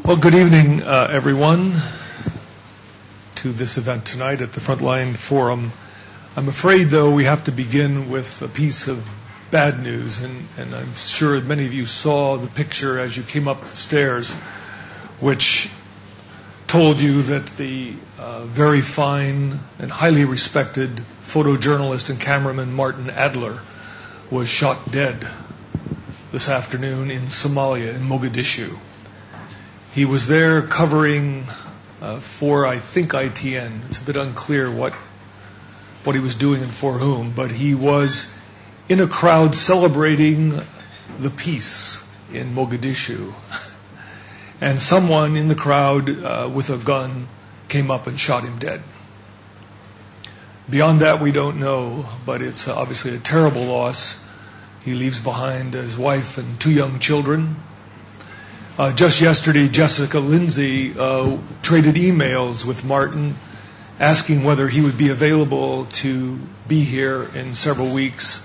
Well, good evening, everyone, to this event tonight at the Frontline Forum. I'm afraid, though, we have to begin with a piece of bad news, and I'm sure many of you saw the picture as you came up the stairs, which told you that the very fine and highly respected photojournalist and cameraman Martin Adler was shot dead this afternoon in Somalia, in Mogadishu. He was there covering for, I think, ITN. It's a bit unclear what he was doing and for whom, but he was in a crowd celebrating the peace in Mogadishu. And someone in the crowd with a gun came up and shot him dead. Beyond that, we don't know, but it's obviously a terrible loss. He leaves behind his wife and 2 young children. Just yesterday, Jessica Lindsay traded emails with Martin asking whether he would be available to be here in several weeks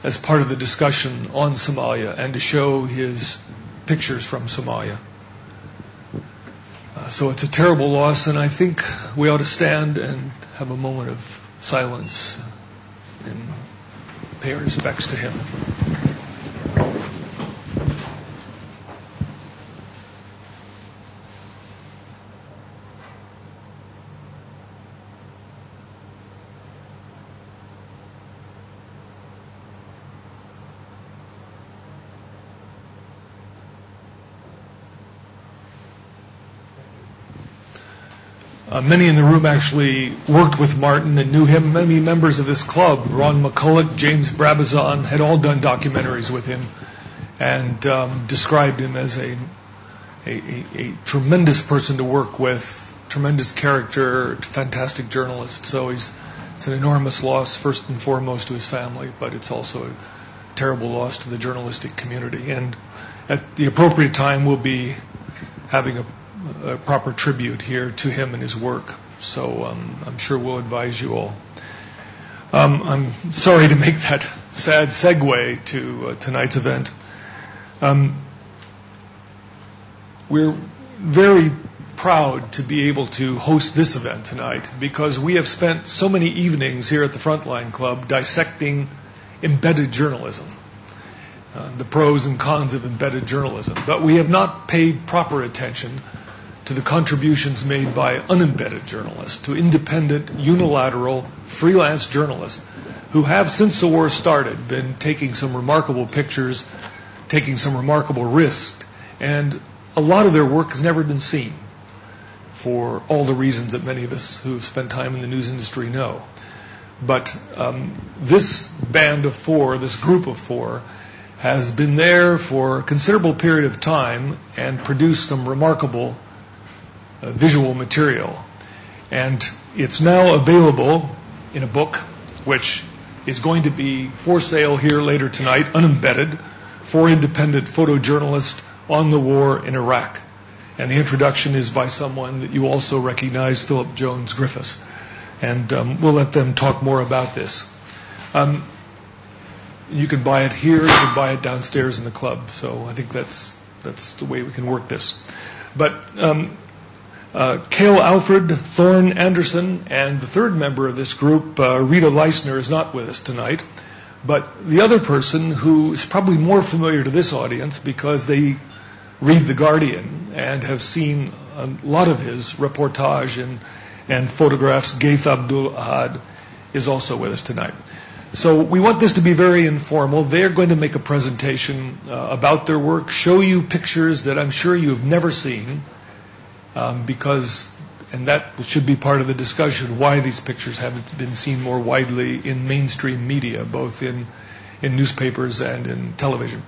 as part of the discussion on Somalia and to show his pictures from Somalia. So it's a terrible loss, and I think we ought to stand and have a moment of silence and pay our respects to him. Many in the room actually worked with Martin and knew him. Many members of this club, Ron McCulloch, James Brabazon, had all done documentaries with him and described him as a tremendous person to work with, tremendous character, fantastic journalist. So it's an enormous loss, first and foremost, to his family, but it's also a terrible loss to the journalistic community. And at the appropriate time, we'll be having a proper tribute here to him and his work. So I'm sure we'll advise you all. I'm sorry to make that sad segue to tonight's event. We're very proud to be able to host this event tonight because we have spent so many evenings here at the Frontline Club dissecting embedded journalism, the pros and cons of embedded journalism. But we have not paid proper attention to the contributions made by unembedded journalists, to independent, unilateral, freelance journalists who have, since the war started, been taking some remarkable pictures, taking some remarkable risks, and a lot of their work has never been seen for all the reasons that many of us who have spent time in the news industry know. But this band of 4, this group of 4, has been there for a considerable period of time and produced some remarkable visual material. And it's now available in a book which is going to be for sale here later tonight, Unembedded, 4 independent photojournalists on the war in Iraq. And the introduction is by someone that you also recognize, Philip Jones Griffiths. And we'll let them talk more about this. You can buy it here, you can buy it downstairs in the club. So I think that's the way we can work this. But Cale Alfred, Thorne Anderson, and the third member of this group, Rita Leisner, is not with us tonight. But the other person who is probably more familiar to this audience because they read The Guardian and have seen a lot of his reportage and photographs, Gaith Abdul Ahad, is also with us tonight. So we want this to be very informal. They're going to make a presentation about their work, show you pictures that I'm sure you have never seen, and that should be part of the discussion, why these pictures haven't been seen more widely in mainstream media, both in newspapers and in television.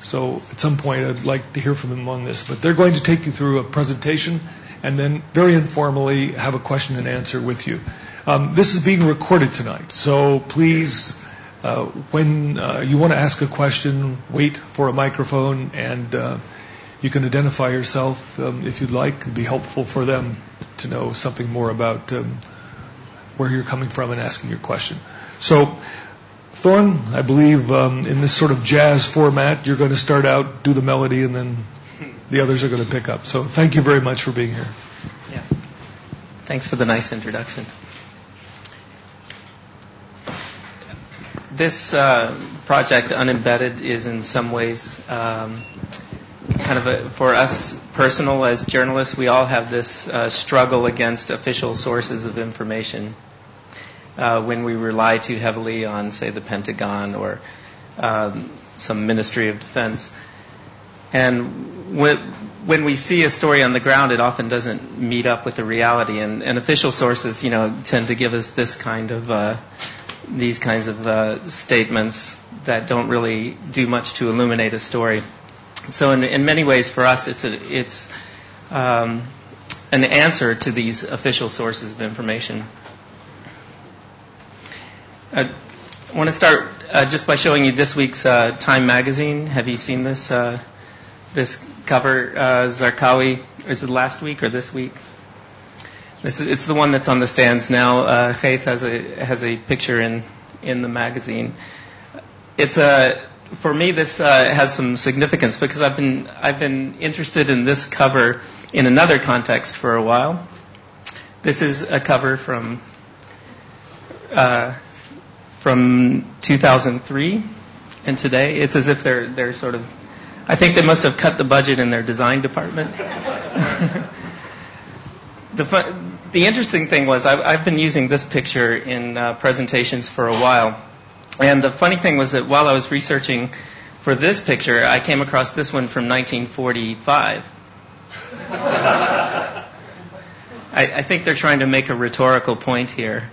So at some point I'd like to hear from them on this. But they're going to take you through a presentation and then very informally have a question and answer with you. This is being recorded tonight, so please, when you want to ask a question, wait for a microphone and you can identify yourself if you'd like. It would be helpful for them to know something more about where you're coming from and asking your question. So, Thorne, I believe in this sort of jazz format, you're going to start out, do the melody, and then the others are going to pick up. So thank you very much for being here. Yeah. Thanks for the nice introduction. This project, Unembedded, is in some ways kind of for us personal as journalists. We all have this struggle against official sources of information when we rely too heavily on, say, the Pentagon or some Ministry of Defense. And when we see a story on the ground, it often doesn't meet up with the reality. And official sources, tend to give us these kinds of statements that don't really do much to illuminate a story. So in many ways, for us, it's an answer to these official sources of information. I want to start just by showing you this week's Time magazine. Have you seen this cover, Zarqawi? Is it last week or this week? It's the one that's on the stands now. Khaith has a picture in the magazine. For me, this has some significance because I've been interested in this cover in another context for a while. This is a cover from 2003 and today. It's as if they're sort of, I think they must have cut the budget in their design department. The interesting thing was I've been using this picture in presentations for a while. And the funny thing was that while I was researching for this picture, I came across this one from 1945. I think they're trying to make a rhetorical point here.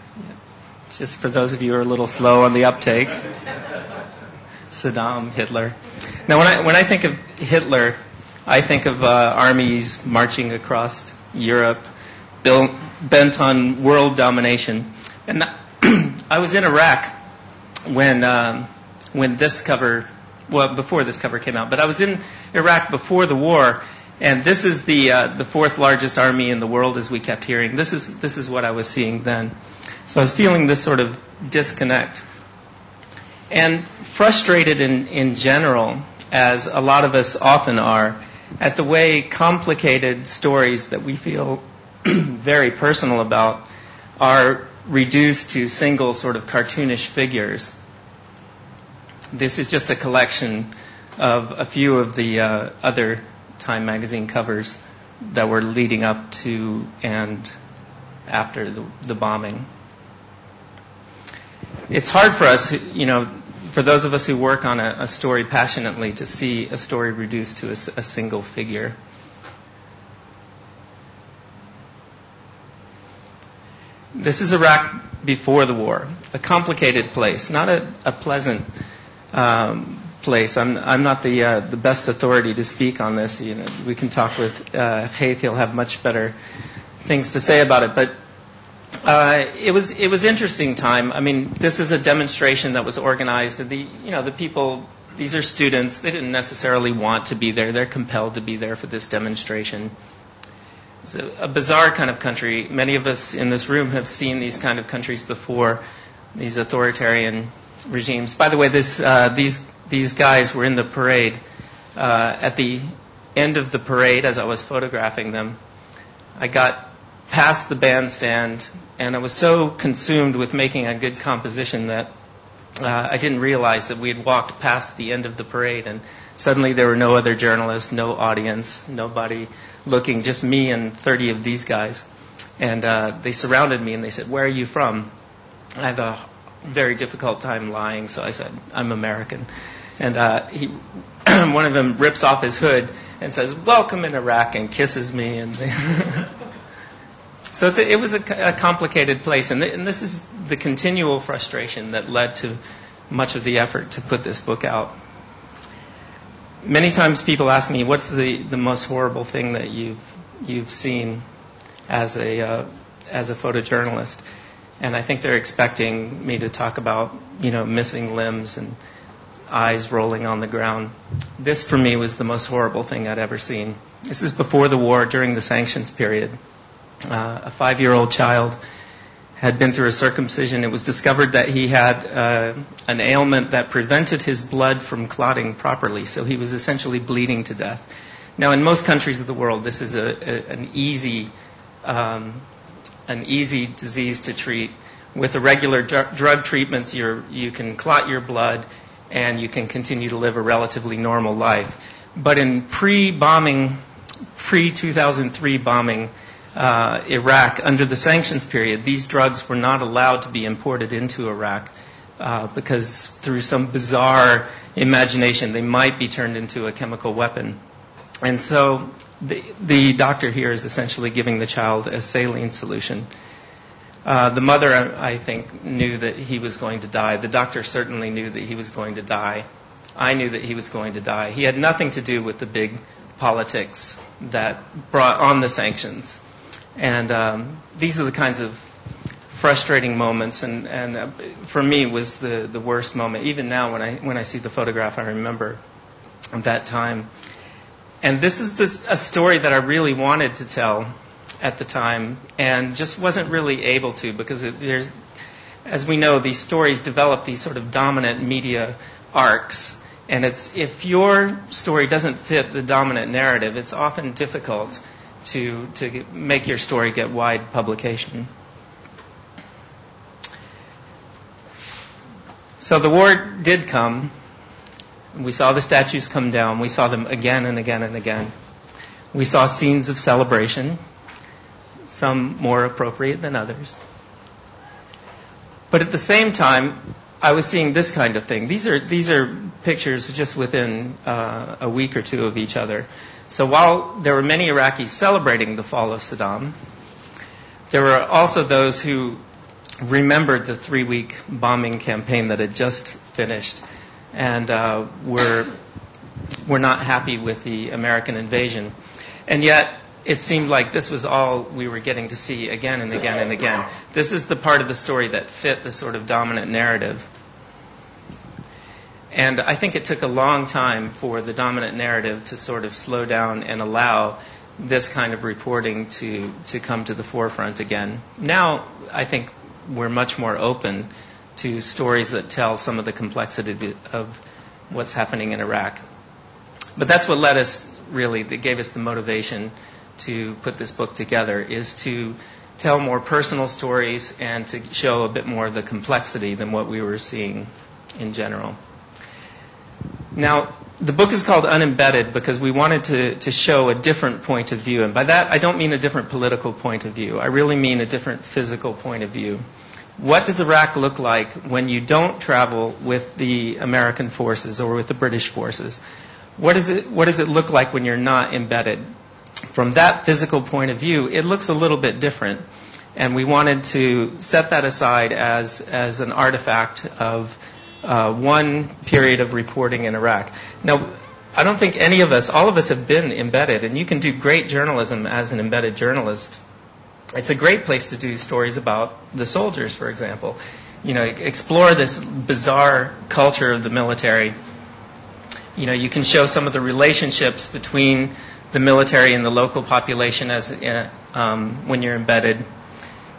Just for those of you who are a little slow on the uptake. Saddam, Hitler. Now, when I think of Hitler, I think of armies marching across Europe, bent on world domination. And I was in Iraq when this cover, before this cover came out, but I was in Iraq before the war, and this is the fourth largest army in the world, as we kept hearing. This is what I was seeing then. So I was feeling this sort of disconnect. And frustrated in general, as a lot of us often are, at the way complicated stories that we feel very personal about are reduced to single sort of cartoonish figures. This is just a collection of a few of the other Time magazine covers that were leading up to and after the bombing. It's hard for us, for those of us who work on a story passionately, to see a story reduced to a single figure. This is Iraq before the war, a complicated place, not a pleasant place. I'm not the best authority to speak on this. We can talk with Khaith; he'll have much better things to say about it. But it was interesting time. I mean, this is a demonstration that was organized, and the people. These are students. They didn't necessarily want to be there. They're compelled to be there for this demonstration. It's a bizarre kind of country. Many of us in this room have seen these kind of countries before, these authoritarian regimes. By the way, these guys were in the parade. At the end of the parade, as I was photographing them, I got past the bandstand, and I was so consumed with making a good composition that I didn't realize that we had walked past the end of the parade, and suddenly there were no other journalists, no audience, nobody looking, just me and 30 of these guys. And they surrounded me and they said, "Where are you from?" I have a very difficult time lying, so I said, "I'm American." And one of them rips off his hood and says, "Welcome in Iraq," and kisses me. And so it was a complicated place. And this is the continual frustration that led to much of the effort to put this book out. Many times people ask me, what's the most horrible thing that you've seen as a photojournalist? And I think they're expecting me to talk about, missing limbs and eyes rolling on the ground. This, for me, was the most horrible thing I'd ever seen. This is before the war, during the sanctions period. A 5-year-old child had been through a circumcision. It was discovered that he had an ailment that prevented his blood from clotting properly, so he was essentially bleeding to death. Now, in most countries of the world, this is an easy disease to treat. With the regular drug treatments, you can clot your blood and you can continue to live a relatively normal life. But in pre-2003 bombing Iraq, under the sanctions period, these drugs were not allowed to be imported into Iraq because through some bizarre imagination, they might be turned into a chemical weapon. And so the doctor here is essentially giving the child a saline solution. The mother, I think, knew that he was going to die. The doctor certainly knew that he was going to die. I knew that he was going to die. He had nothing to do with the big politics that brought on the sanctions. And these are the kinds of frustrating moments, and for me was the worst moment. Even now, when I see the photograph, I remember that time. And this is a story that I really wanted to tell at the time, and just wasn't really able to, because there's, as we know, these stories develop these sort of dominant media arcs, and if your story doesn't fit the dominant narrative, it's often difficult to make your story get wide publication. So the war did come. We saw the statues come down. We saw them again and again and again. We saw scenes of celebration, some more appropriate than others. But at the same time, I was seeing this kind of thing. These are pictures just within a week or two of each other. So while there were many Iraqis celebrating the fall of Saddam, there were also those who remembered the 3-week bombing campaign that had just finished and were not happy with the American invasion. And yet, it seemed like this was all we were getting to see again and again and again. This is the part of the story that fit the sort of dominant narrative. And I think it took a long time for the dominant narrative to sort of slow down and allow this kind of reporting to come to the forefront again. Now, I think we're much more open to stories that tell some of the complexity of what's happening in Iraq. But that's what led us, really, that gave us the motivation to put this book together, is to tell more personal stories and to show a bit more of the complexity than what we were seeing in general. Now, the book is called Unembedded because we wanted to show a different point of view. And by that, I don't mean a different political point of view. I really mean a different physical point of view. What does Iraq look like when you don't travel with the American forces or with the British forces? What does it look like when you're not embedded? From that physical point of view, it looks a little bit different. And we wanted to set that aside as an artifact of one period of reporting in Iraq. Now, I don't think any of us, all of us have been embedded, and you can do great journalism as an embedded journalist. It's a great place to do stories about the soldiers, for example. You know, explore this bizarre culture of the military. You know, you can show some of the relationships between the military and the local population as when you're embedded.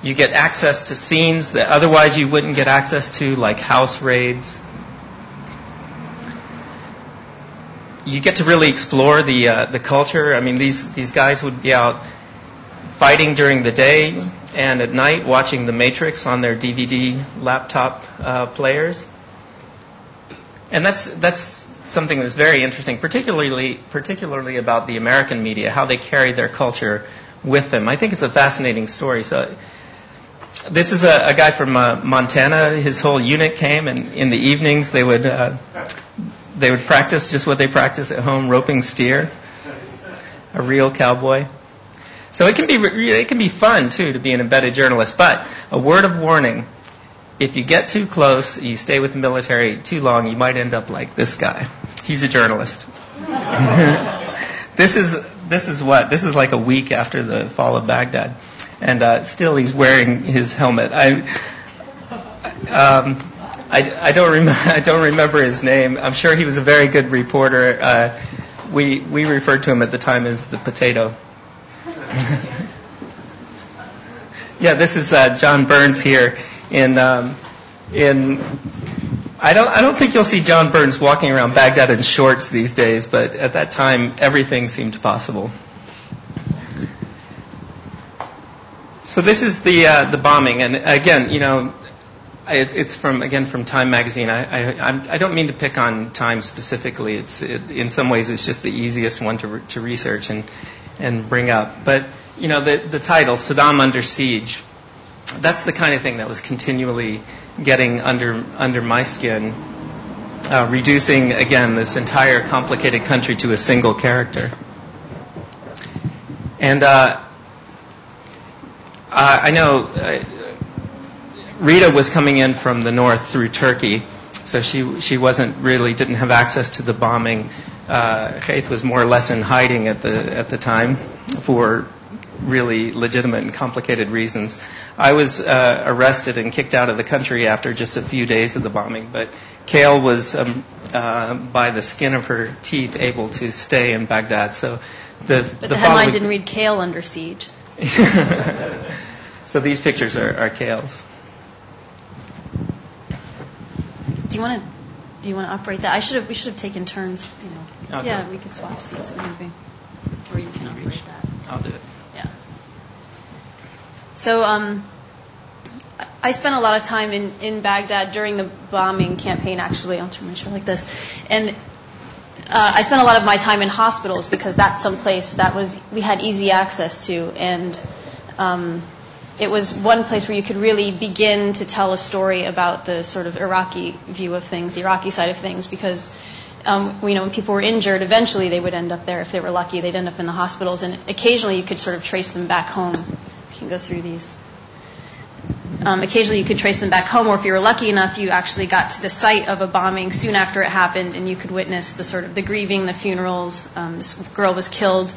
You get access to scenes that otherwise you wouldn't get access to, like house raids. You get to really explore the culture. I mean, these guys would be out fighting during the day and at night watching The Matrix on their DVD laptop players. And that's something that's very interesting, particularly about the American media, how they carry their culture with them. I think it's a fascinating story. So this is a guy from Montana. His whole unit came, and in the evenings they would practice just what they practice at home, roping steer. A real cowboy. So it can be fun too to be an embedded journalist. But a word of warning: if you get too close, you stay with the military too long, you might end up like this guy. He's a journalist. This is like a week after the fall of Baghdad, and still he's wearing his helmet. I don't remember his name. I'm sure he was a very good reporter. We referred to him at the time as the potato. Yeah, this is John Burns here in I don't think you'll see John Burns walking around Baghdad in shorts these days, but at that time, everything seemed possible. So this is the bombing, and again, it's from Time magazine. I don't mean to pick on Time specifically. In some ways, it's just the easiest one to research and bring up. But the title, Saddam Under Siege, that's the kind of thing that was continually getting under my skin, reducing, again, this entire complicated country to a single character. And I know Rita was coming in from the north through Turkey, so she didn't have access to the bombing. Khaith was more or less in hiding at the time for really legitimate and complicated reasons. I was arrested and kicked out of the country after just a few days of the bombing, but Kale was, by the skin of her teeth, able to stay in Baghdad. So the headline didn't read Kale Under Siege. So these pictures are Kale's. Do you want to operate that? We should have taken turns. Okay. We could swap seats maybe, or you can operate that. I'll do it. Yeah. So I spent a lot of time in Baghdad during the bombing campaign. Actually, I'll turn my chair like this, and I spent a lot of my time in hospitals because that's some place we had easy access to, and it was one place where you could really begin to tell a story about the sort of Iraqi view of things, the Iraqi side of things, because when people were injured, eventually they would end up there. If they were lucky, they'd end up in the hospitals, and occasionally you could sort of trace them back home. You can go through these. Occasionally you could trace them back home, or if you were lucky enough, you actually got to the site of a bombing soon after it happened, and you could witness the grieving, the funerals. This girl was killed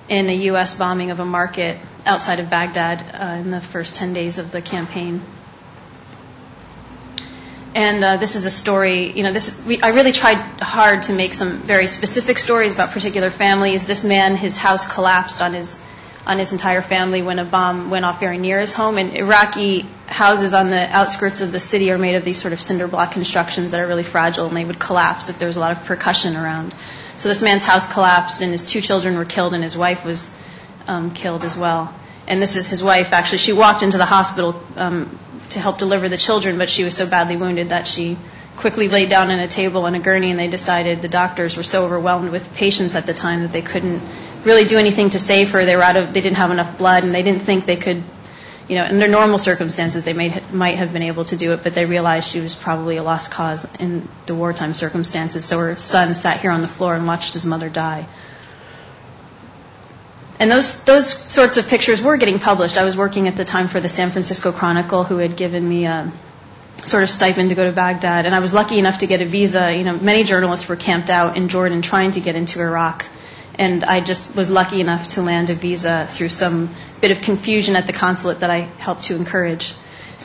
in a U.S. bombing of a market outside of Baghdad in the first 10 days of the campaign. And this is a story, I really tried hard to make some very specific stories about particular families. This man, his house collapsed on his entire family when a bomb went off very near his home. And Iraqi houses on the outskirts of the city are made of these sort of cinder block constructions that are really fragile, and they would collapse if there was a lot of percussion around. So this man's house collapsed, and his 2 children were killed, and his wife was killed as well. And this is his wife, actually. She walked into the hospital to help deliver the children, but she was so badly wounded that she quickly laid down on a table on a gurney, and the doctors were so overwhelmed with patients at the time that they couldn't really do anything to save her. They didn't have enough blood, and they didn't think they could, under normal circumstances they might have been able to do it, but they realized she was probably a lost cause in the wartime circumstances. So her son sat here on the floor and watched his mother die. And those sorts of pictures were getting published. I was working at the time for the San Francisco Chronicle, who had given me a sort of stipend to go to Baghdad, and I was lucky enough to get a visa. Many journalists were camped out in Jordan trying to get into Iraq, and I just was lucky enough to land a visa through some bit of confusion at the consulate that I helped to encourage.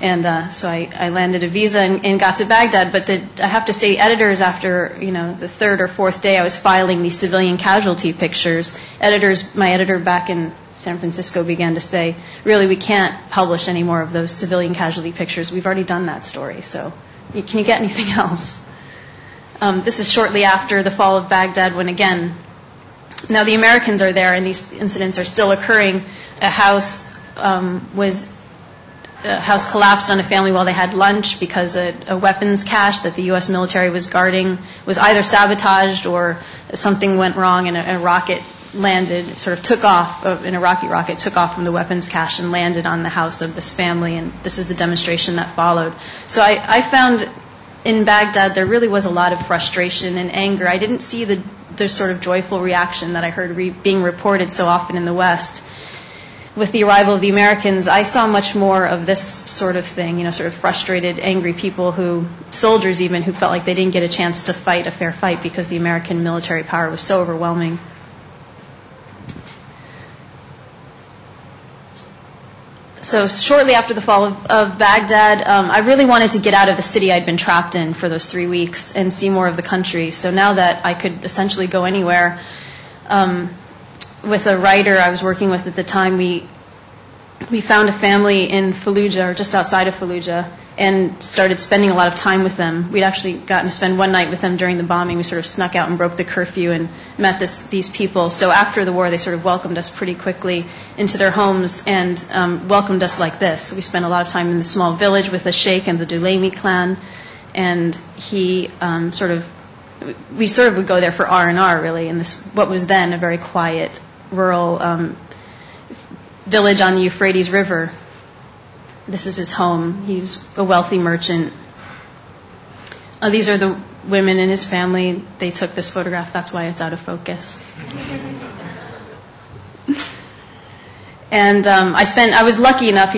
And so I landed a visa and got to Baghdad. But I have to say, editors, after the 3rd or 4th day I was filing these civilian casualty pictures, my editor back in San Francisco began to say, really, we can't publish any more of those civilian casualty pictures. We've already done that story, so can you get anything else? This is shortly after the fall of Baghdad, when again, now the Americans are there and these incidents are still occurring. A house collapsed on a family while they had lunch because a weapons cache that the U.S. military was guarding was either sabotaged or something went wrong, and a rocket landed, sort of took off, an Iraqi rocket took off from the weapons cache and landed on the house of this family, and this is the demonstration that followed. So I found in Baghdad there really was a lot of frustration and anger. I didn't see the sort of joyful reaction that I heard being reported so often in the West. With the arrival of the Americans, I saw much more of this sort of thing, sort of frustrated, angry people soldiers even, who felt like they didn't get a chance to fight a fair fight because the American military power was so overwhelming. So shortly after the fall of Baghdad, I really wanted to get out of the city I'd been trapped in for those 3 weeks and see more of the country. So now that I could essentially go anywhere, with a writer I was working with at the time, we found a family in Fallujah, or just outside of Fallujah, and started spending a lot of time with them. We'd actually gotten to spend one night with them during the bombing. We sort of snuck out and broke the curfew and met these people. So after the war, they sort of welcomed us pretty quickly into their homes and welcomed us like this. We spent a lot of time in the small village with the sheikh and the Dulemi clan, and he we sort of would go there for R&R, really, in this what was then a very quiet, rural village on the Euphrates River. This is his home. He was a wealthy merchant. These are the women in his family. They took this photograph. That's why it's out of focus. And I was lucky enough,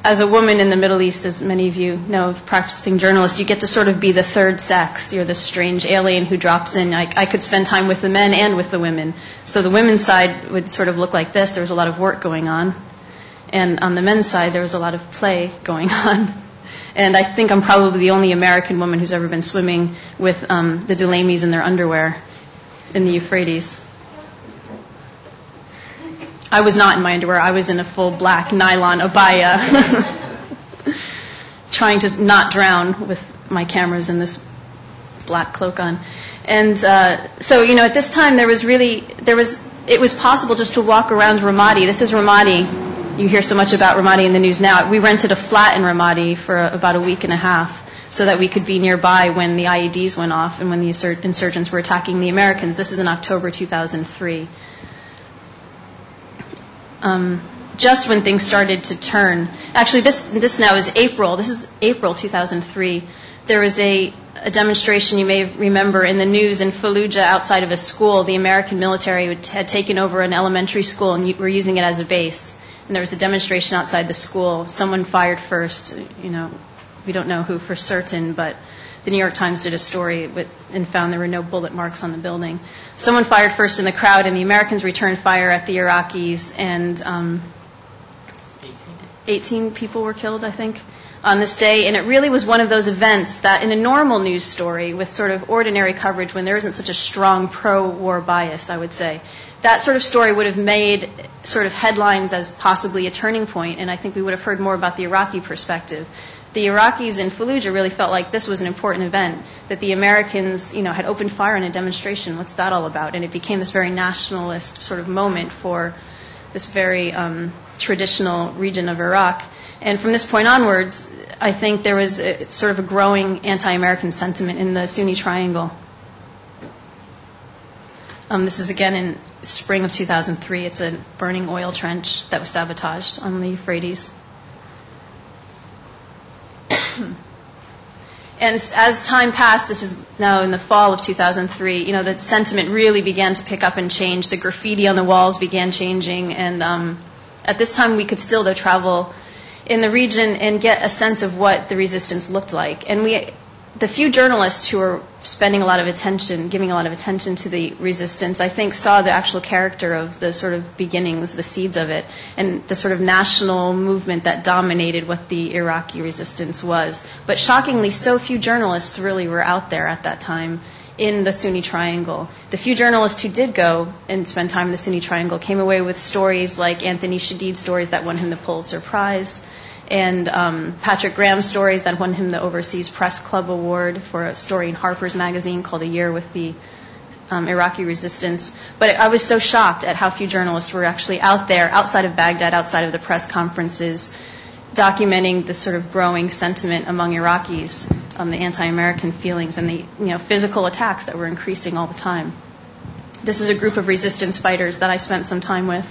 as a woman in the Middle East, as many of you know, practicing journalist, you get to sort of be the third sex. You're the strange alien who drops in. I could spend time with the men and with the women. So the women's side would sort of look like this. There was a lot of work going on. And on the men's side, there was a lot of play going on. And I think I'm probably the only American woman who's ever been swimming with the Dulemis in their underwear in the Euphrates. I was not in my underwear. I was in a full black nylon abaya, trying to not drown with my cameras and this black cloak on. And so, at this time, it was possible just to walk around Ramadi. This is Ramadi. You hear so much about Ramadi in the news now. We rented a flat in Ramadi for about a week and a half so that we could be nearby when the IEDs went off and when the insurgents were attacking the Americans. This is in October 2003. Just when things started to turn. Actually, this now is April. This is April 2003. There was a demonstration, you may remember, in the news in Fallujah outside of a school. The American military had taken over an elementary school and were using it as a base. And there was a demonstration outside the school. Someone fired first. We don't know who for certain, but the New York Times did a story and found there were no bullet marks on the building. Someone fired first in the crowd, and the Americans returned fire at the Iraqis, and 18 people were killed, I think, on this day. And it really was one of those events that in a normal news story with sort of ordinary coverage, when there isn't such a strong pro-war bias, I would say, that sort of story would have made sort of headlines as possibly a turning point, and I think we would have heard more about the Iraqi perspective. The Iraqis in Fallujah really felt like this was an important event, that the Americans, had opened fire in a demonstration. What's that all about? And it became this very nationalist sort of moment for this very traditional region of Iraq. And from this point onwards, I think there was sort of a growing anti-American sentiment in the Sunni Triangle. This is again in spring of 2003. It's a burning oil trench that was sabotaged on the Euphrates. And as time passed, this is now in the fall of 2003, the sentiment really began to pick up and change. The graffiti on the walls began changing. And at this time, we could still, though, travel in the region and get a sense of what the resistance looked like. And the few journalists who were spending a lot of attention, giving a lot of attention to the resistance, I think saw the actual character of the sort of beginnings, the seeds of it, and the sort of national movement that dominated what the Iraqi resistance was. But shockingly, so few journalists really were out there at that time in the Sunni Triangle. The few journalists who did go and spend time in the Sunni Triangle came away with stories like Anthony Shadid's stories that won him the Pulitzer Prize, and Patrick Graham's stories that won him the Overseas Press Club Award for a story in Harper's Magazine called A Year with the Iraqi Resistance. But I was so shocked at how few journalists were actually out there, outside of Baghdad, outside of the press conferences, documenting the sort of growing sentiment among Iraqis, the anti-American feelings and the physical attacks that were increasing all the time. This is a group of resistance fighters that I spent some time with,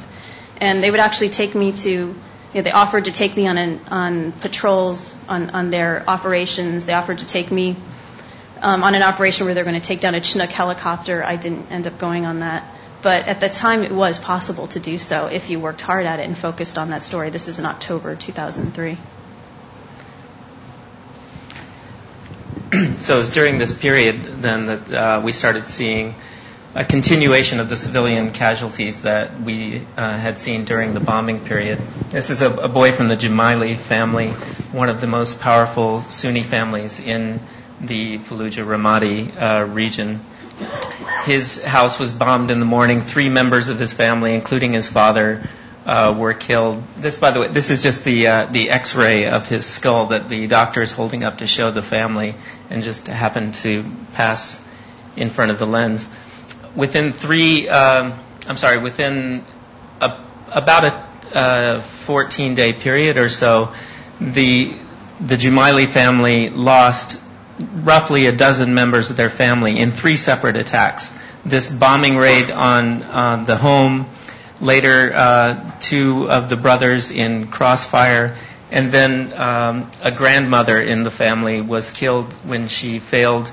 and they would actually take me to. They offered to take me on patrols, on their operations. They offered to take me on an operation where they're going to take down a Chinook helicopter. I didn't end up going on that. But at the time, it was possible to do so if you worked hard at it and focused on that story. This is in October 2003. So it was during this period then that we started seeing a continuation of the civilian casualties that we had seen during the bombing period. This is a boy from the Jumaili family, one of the most powerful Sunni families in the Fallujah Ramadi region. His house was bombed in the morning. 3 members of his family, including his father, were killed. This, by the way, this is just the X-ray of his skull that the doctor is holding up to show the family, and just happened to pass in front of the lens. Within about a 14-day period or so, the Jumaili family lost roughly a dozen members of their family in 3 separate attacks. This bombing raid on the home, later 2 of the brothers in crossfire, and then a grandmother in the family was killed when she failed.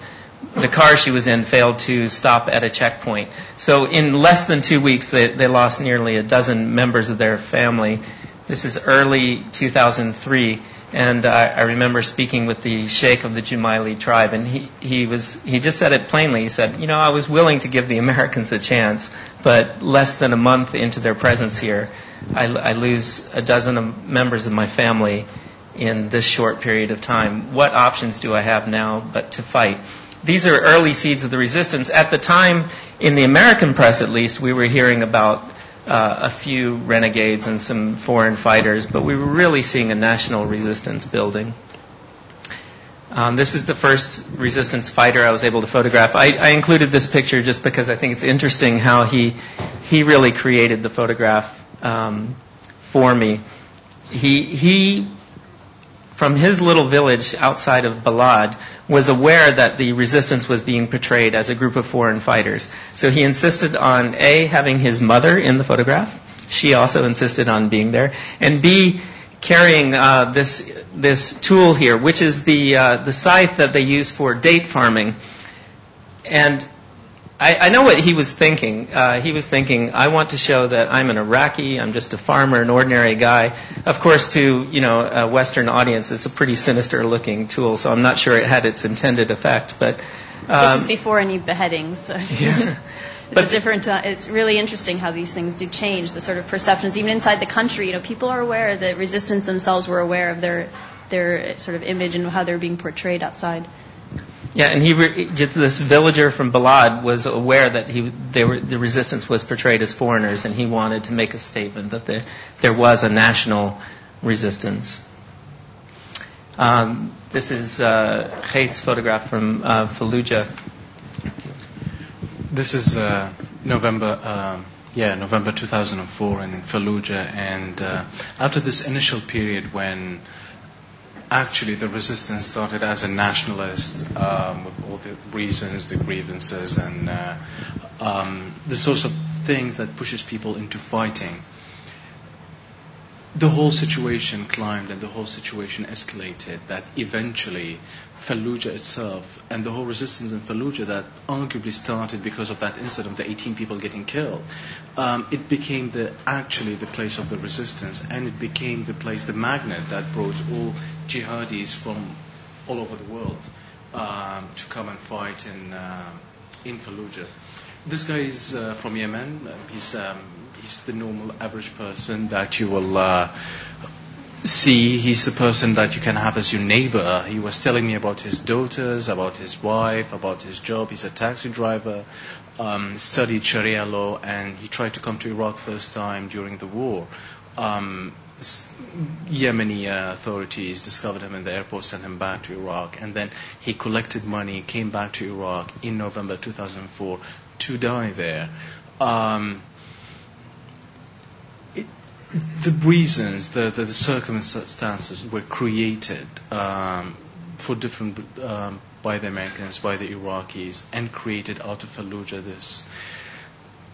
The car she was in failed to stop at a checkpoint. So in less than 2 weeks, they lost nearly a dozen members of their family. This is early 2003, and I remember speaking with the sheikh of the Jumaili tribe, and he just said it plainly. He said, I was willing to give the Americans a chance, but less than a month into their presence here, I lose a dozen of members of my family in this short period of time. What options do I have now but to fight? These are early seeds of the resistance. At the time, in the American press at least, we were hearing about a few renegades and some foreign fighters, but we were really seeing a national resistance building. This is the first resistance fighter I was able to photograph. I included this picture just because I think it's interesting how he really created the photograph for me. He from his little village outside of Balad, was aware that the resistance was being portrayed as a group of foreign fighters. So he insisted on, A, having his mother in the photograph. She also insisted on being there. And B, carrying this tool here, which is the scythe that they use for date farming. And I know what he was thinking. He was thinking, I want to show that I'm an Iraqi, I'm just a farmer, an ordinary guy. Of course, to a Western audience, it's a pretty sinister-looking tool, so I'm not sure it had its intended effect. But this is before any beheadings. So. Yeah. It's really interesting how these things do change, the sort of perceptions. Even inside the country, people are aware, the resistance themselves were aware of their sort of image and how they're being portrayed outside. Yeah, and this villager from Balad was aware that the resistance was portrayed as foreigners, and he wanted to make a statement that there was a national resistance. This is Khait's photograph from Fallujah. This is November 2004 in Fallujah, and after this initial period when actually the resistance started as a nationalist, with all the reasons, the grievances, and the sorts of things that pushes people into fighting. The whole situation climbed and the whole situation escalated, that eventually Fallujah itself and the whole resistance in Fallujah that arguably started because of that incident, the 18 people getting killed, it became actually the place of the resistance, and it became the place, the magnet that brought all jihadis from all over the world to come and fight in Fallujah. This guy is from Yemen. He's the normal average person that you will see. He's the person that you can have as your neighbor. He was telling me about his daughters, about his wife, about his job. He's a taxi driver, studied Sharia law, and he tried to come to Iraq first time during the war. Yemeni authorities discovered him in the airport, sent him back to Iraq, and then he collected money, came back to Iraq in November 2004 to die there. The reasons, the circumstances were created for different by the Americans, by the Iraqis, and created out of Fallujah this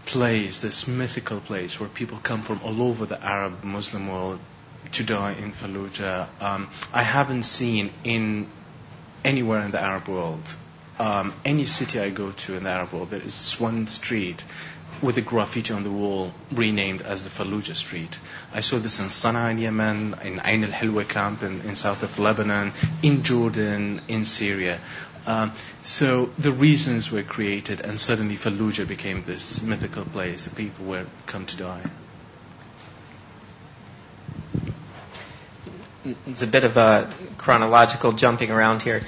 place, this mythical place where people come from all over the Arab Muslim world to die in Fallujah. I haven't seen anywhere in the Arab world, any city I go to in the Arab world, there is this one street with a graffiti on the wall renamed as the Fallujah Street. I saw this in Sana'a in Yemen, in Ain al-Hilwa camp in south of Lebanon, in Jordan, in Syria. So the reasons were created, and suddenly Fallujah became this mythical place. The people were come to die. It's a bit of a chronological jumping around here.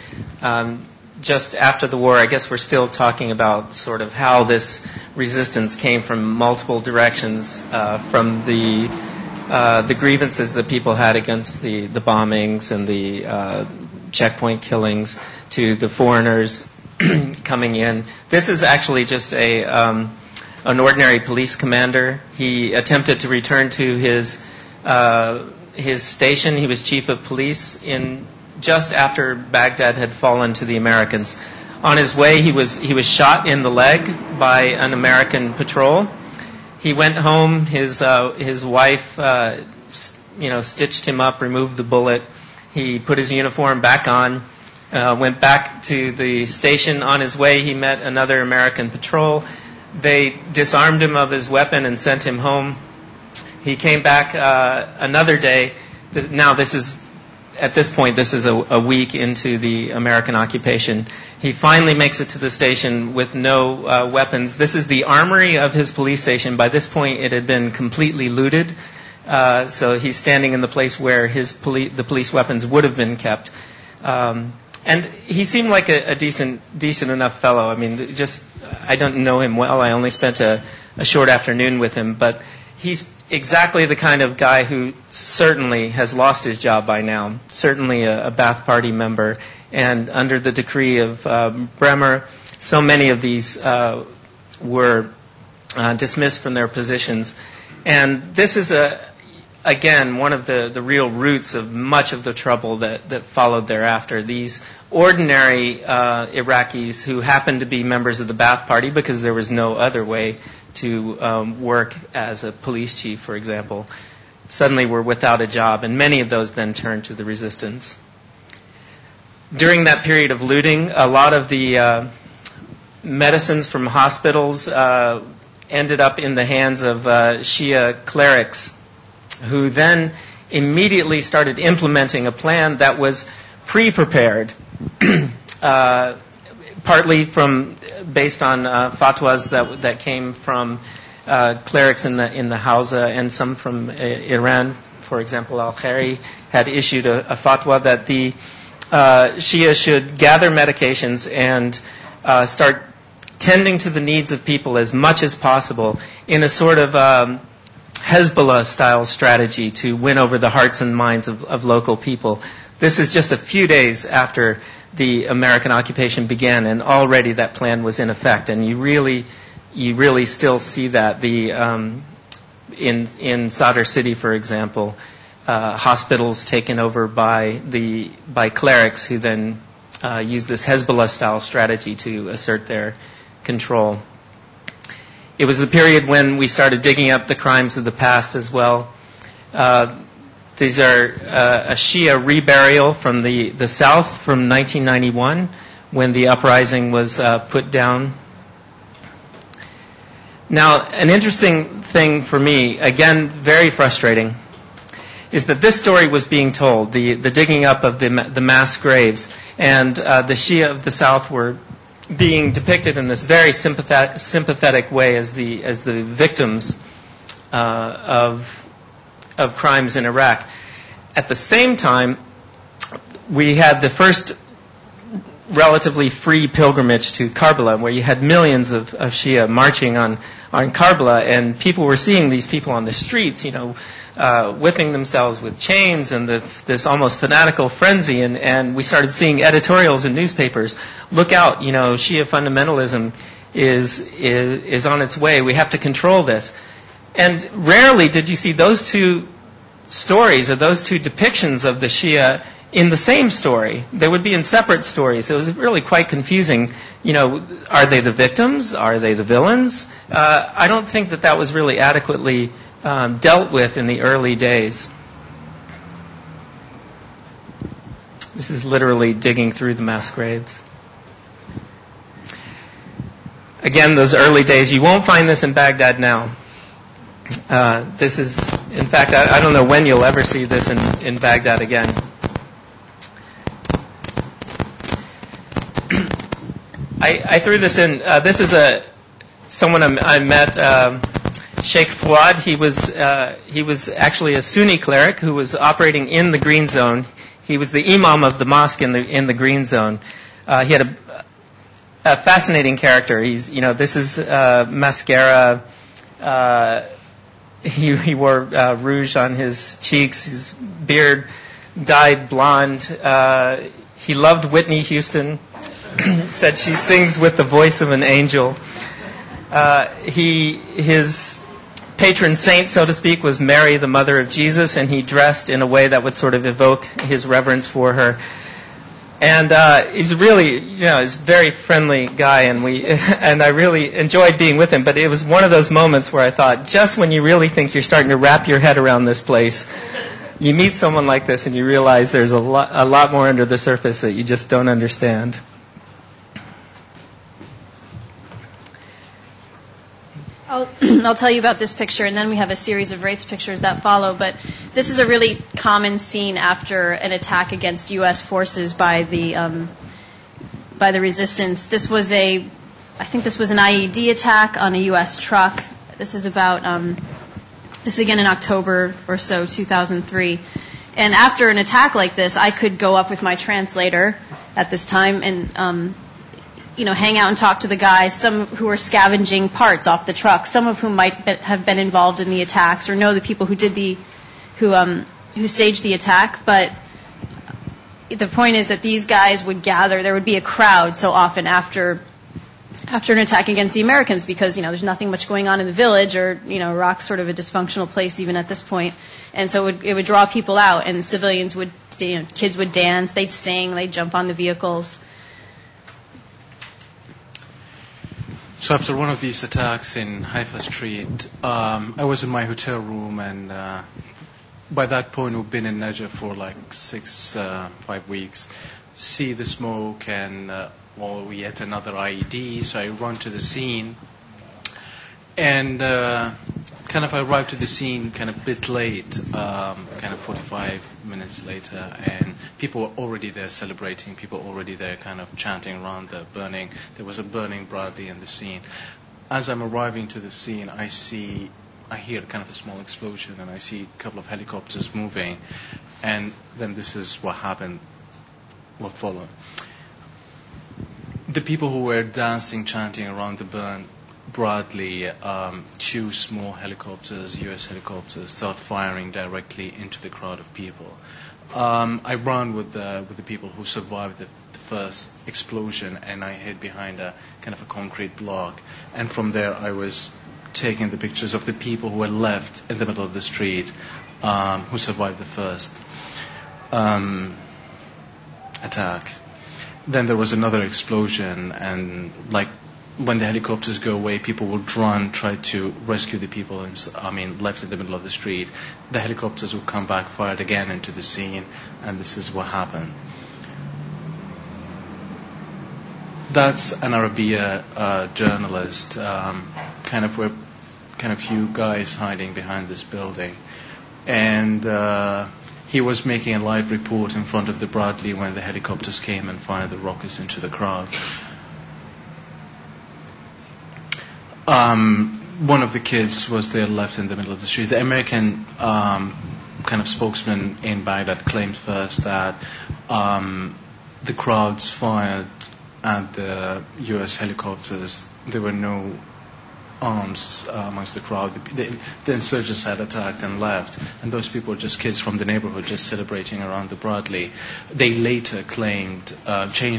Just after the war, I guess we're still talking about sort of how this resistance came from multiple directions, from the the grievances that people had against the bombings and the checkpoint killings to the foreigners coming in. This is actually just an ordinary police commander. He attempted to return to his station. He was chief of police just after Baghdad had fallen to the Americans. On his way, he was shot in the leg by an American patrol. He went home. His wife, stitched him up, removed the bullet. He put his uniform back on, went back to the station. On his way, he met another American patrol. They disarmed him of his weapon and sent him home. He came back another day. Now, at this point, this is a week into the American occupation. He finally makes it to the station with no weapons. This is the armory of his police station. By this point, it had been completely looted. So he's standing in the place where the police weapons would have been kept. And he seemed like a decent enough fellow. I mean, I don't know him well. I only spent a short afternoon with him. But he's exactly the kind of guy who certainly has lost his job by now, certainly a Ba'ath Party member. And under the decree of Bremer, so many of these were dismissed from their positions. And this is, again, one of the real roots of much of the trouble that followed thereafter. These ordinary Iraqis who happened to be members of the Ba'ath Party because there was no other way to work as a police chief, for example, suddenly were without a job, and many of those then turned to the resistance. During that period of looting, a lot of the medicines from hospitals ended up in the hands of Shia clerics, who then immediately started implementing a plan that was pre-prepared, partly based on fatwas that came from clerics in the Hausa and some from Iran. For example, Al-Khari had issued a fatwa that the Shia should gather medications and start tending to the needs of people as much as possible in a sort of Hezbollah-style strategy to win over the hearts and minds of local people. This is just a few days after the American occupation began, and already that plan was in effect. And you really still see that. In Sadr City, for example, hospitals taken over by clerics who then use this Hezbollah-style strategy to assert their control. It was the period when we started digging up the crimes of the past as well. These are a Shia reburial from the south from 1991 when the uprising was put down. Now, an interesting thing for me, again, very frustrating, is that this story was being told, the digging up of the mass graves, and the Shia of the south were being depicted in this very sympathetic way as the victims of crimes in Iraq. At the same time, we had the first relatively free pilgrimage to Karbala, where you had millions of Shia marching on Karbala, and people were seeing these people on the streets, whipping themselves with chains and this almost fanatical frenzy, and we started seeing editorials in newspapers. Look out, Shia fundamentalism is on its way. We have to control this. And rarely did you see those two stories or those two depictions of the Shia in the same story. They would be in separate stories. It was really quite confusing. Are they the victims? Are they the villains? I don't think that was really adequately dealt with in the early days. This is literally digging through the mass graves. Again, those early days. You won't find this in Baghdad now. This is, in fact, I don't know when you'll ever see this in Baghdad again. I threw this in. This is someone I met, Sheikh Fuad. He was actually a Sunni cleric who was operating in the green zone. He was the imam of the mosque in the green zone. He had a fascinating character. This is Mascara he wore rouge on his cheeks, his beard dyed blonde. He loved Whitney Houston. Said she sings with the voice of an angel. His patron saint, so to speak, was Mary, the mother of Jesus, and he dressed in a way that would sort of evoke his reverence for her. And he's really, he's a very friendly guy, and I really enjoyed being with him. But it was one of those moments where I thought, just when you really think you're starting to wrap your head around this place, you meet someone like this, and you realize there's a lot more under the surface that you just don't understand. I'll tell you about this picture, and then we have a series of race pictures that follow. But this is a really common scene after an attack against U.S. forces by the resistance. I think this was an IED attack on a U.S. truck. This is again in October or so, 2003. And after an attack like this, I could go up with my translator at this time and hang out and talk to the guys, some who were scavenging parts off the truck, some of whom might have been involved in the attacks or know the people who staged the attack. But the point is that these guys would gather. There would be a crowd so often after an attack against the Americans because, there's nothing much going on in the village, or, Iraq's sort of a dysfunctional place even at this point. And so it would draw people out, and civilians would, kids would dance, they'd sing, they'd jump on the vehicles. So after one of these attacks in Haifa Street, I was in my hotel room, and by that point we've been in Najaf for like 5 weeks. See the smoke and yet another IED, so I run to the scene. And I arrived to the scene kind of a bit late, 45 minutes later, and people were already there celebrating, people already there kind of chanting around there was a burning Bradley in the scene. As I'm arriving to the scene, I hear kind of a small explosion, and I see a couple of helicopters moving, and then this is what happened, what followed. The people who were dancing, chanting around the burn Bradley, 2 small helicopters, U.S. helicopters, start firing directly into the crowd of people. I ran with the people who survived the first explosion, and I hid behind a kind of a concrete block. And from there, I was taking the pictures of the people who were left in the middle of the street, who survived the first attack. Then there was another explosion, and when the helicopters go away, people would run, try to rescue the people left in the middle of the street. The helicopters would come back, fired again into the scene, and this is what happened. That's an Arabiya journalist, few guys hiding behind this building. And he was making a live report in front of the Bradley when the helicopters came and fired the rockets into the crowd. One of the kids was there left in the middle of the street. The American spokesman in Baghdad claimed first that the crowds fired at the U.S. helicopters. There were no arms amongst the crowd. The insurgents had attacked and left, and those people were just kids from the neighborhood just celebrating around the Bradley. They later changed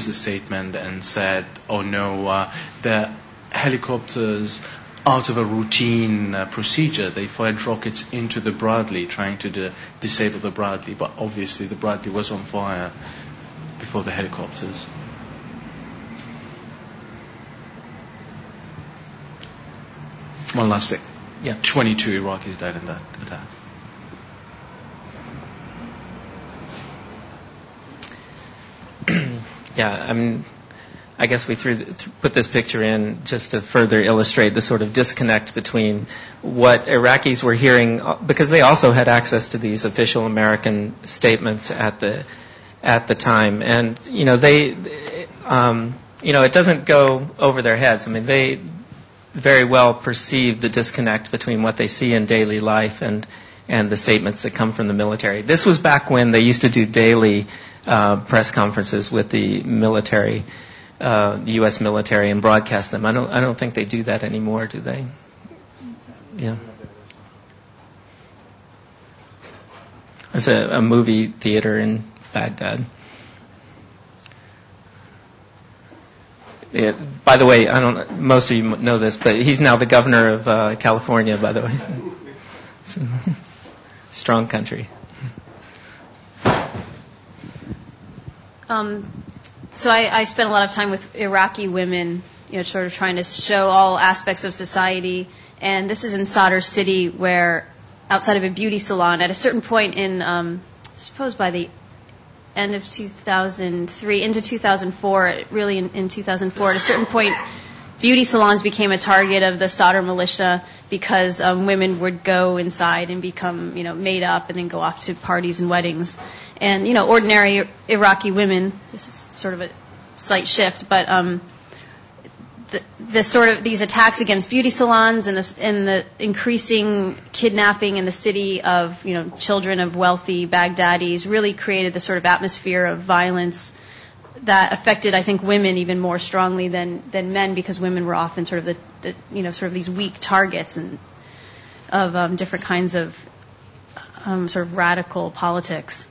the statement and said, oh no, the helicopters, out of a routine procedure, they fired rockets into the Bradley, trying to disable the Bradley, but obviously the Bradley was on fire before the helicopters. One last thing. Yeah. 22 Iraqis died in that attack. Yeah, I guess we put this picture in just to further illustrate the sort of disconnect between what Iraqis were hearing, because they also had access to these official American statements at the time, and it doesn't go over their heads. They very well perceive the disconnect between what they see in daily life and the statements that come from the military. This was back when they used to do daily press conferences with the military. The U.S. military, and broadcast them. I don't think they do that anymore, do they? Yeah. There's a movie theater in Baghdad. By the way, most of you know this, but he's now the governor of California, by the way. Strong country. So I spent a lot of time with Iraqi women, sort of trying to show all aspects of society. And this is in Sadr City, where outside of a beauty salon, at a certain point in, I suppose by the end of 2003 into 2004, really in 2004, at a certain point, beauty salons became a target of the Sadr militia because women would go inside and become, made up and then go off to parties and weddings. And, ordinary Iraqi women, this is sort of a slight shift, but these attacks against beauty salons and the increasing kidnapping in the city of children of wealthy Baghdadis really created the sort of atmosphere of violence that affected, I think, women even more strongly than men, because women were often sort of sort of these weak targets of different kinds of sort of radical politics.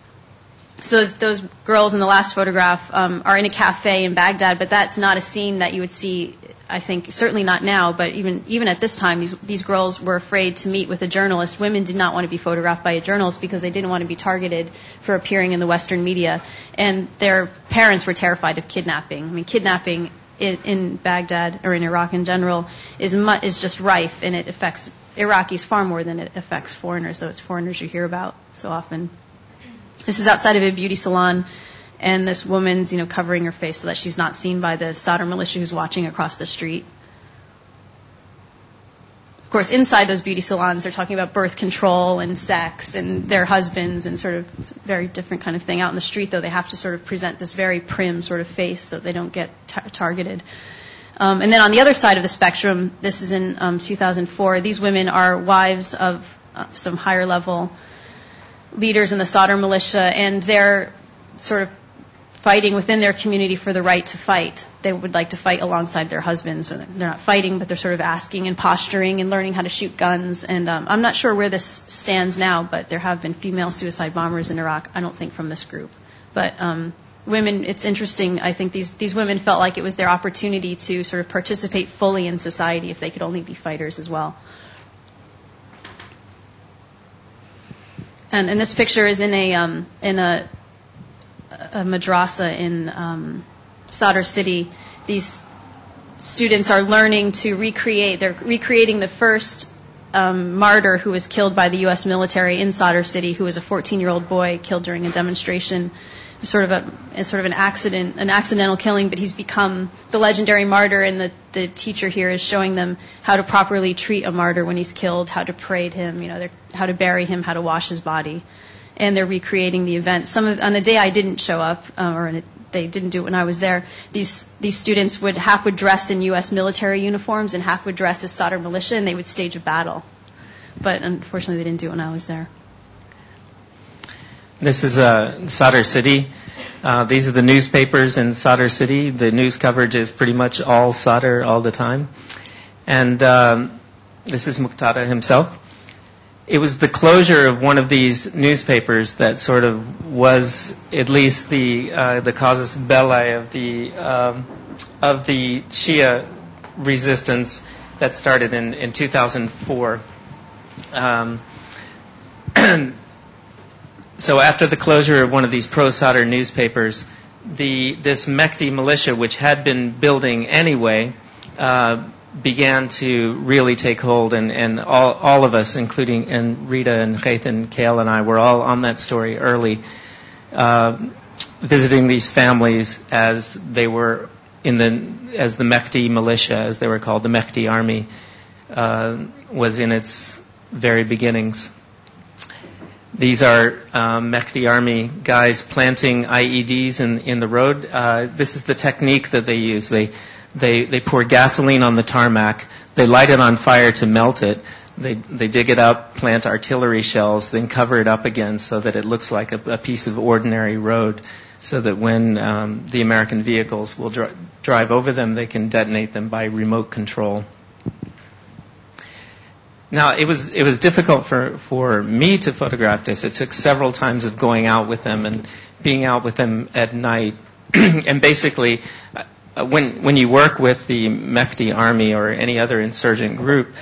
So those girls in the last photograph are in a cafe in Baghdad, but that's not a scene that you would see, I think, certainly not now, but even at this time, these girls were afraid to meet with a journalist. Women did not want to be photographed by a journalist because they didn't want to be targeted for appearing in the Western media. And their parents were terrified of kidnapping. I mean, kidnapping in Baghdad, or in Iraq in general, is just rife, and it affects Iraqis far more than it affects foreigners, though it's foreigners you hear about so often. This is outside of a beauty salon, and this woman's, covering her face so that she's not seen by the Sadr militia who's watching across the street. Of course, inside those beauty salons, they're talking about birth control and sex and their husbands and sort of it's a very different kind of thing. Out in the street, though, they have to sort of present this very prim sort of face so that they don't get targeted. And then on the other side of the spectrum, this is in 2004, these women are wives of some higher level leaders in the Sadr militia, and they're sort of fighting within their community for the right to fight. They would like to fight alongside their husbands. They're not fighting, but they're sort of asking and posturing and learning how to shoot guns. And I'm not sure where this stands now, but there have been female suicide bombers in Iraq, I don't think from this group. But women, it's interesting, I think these women felt like it was their opportunity to sort of participate fully in society if they could only be fighters as well. And this picture is in a madrasa in Sadr City. These students are learning to recreate. They're recreating the first martyr who was killed by the U.S. military in Sadr City, who was a 14-year-old boy killed during a demonstration. Sort of an accidental killing, but he's become the legendary martyr, and the teacher here is showing them how to properly treat a martyr when he's killed, how to parade him, how to bury him, how to wash his body, and they're recreating the event. On the day I didn't show up, they didn't do it when I was there, these students half would dress in U.S. military uniforms and half would dress as Sadr militia, and they would stage a battle. But unfortunately, they didn't do it when I was there. This is Sadr City. These are the newspapers in Sadr City. The news coverage is pretty much all Sadr all the time. And this is Muqtada himself. It was the closure of one of these newspapers that sort of was at least the casus belli of the Shia resistance that started in 2004. So after the closure of one of these pro-Sadr newspapers, this Mehdi militia, which had been building anyway, began to really take hold, and all of us, including Rita and Khaith and Kael and I, were all on that story early, visiting these families as they were as the Mehdi militia, as they were called, the Mehdi army, was in its very beginnings. These are Mehdi army guys planting IEDs in the road. This is the technique that they use. They pour gasoline on the tarmac. They light it on fire to melt it. They dig it up, plant artillery shells, then cover it up again so that it looks like a piece of ordinary road, so that when the American vehicles will drive over them, they can detonate them by remote control. Now, it was difficult for me to photograph this. It took several times of going out with them and being out with them at night. And basically, when you work with the Mehdi army or any other insurgent group,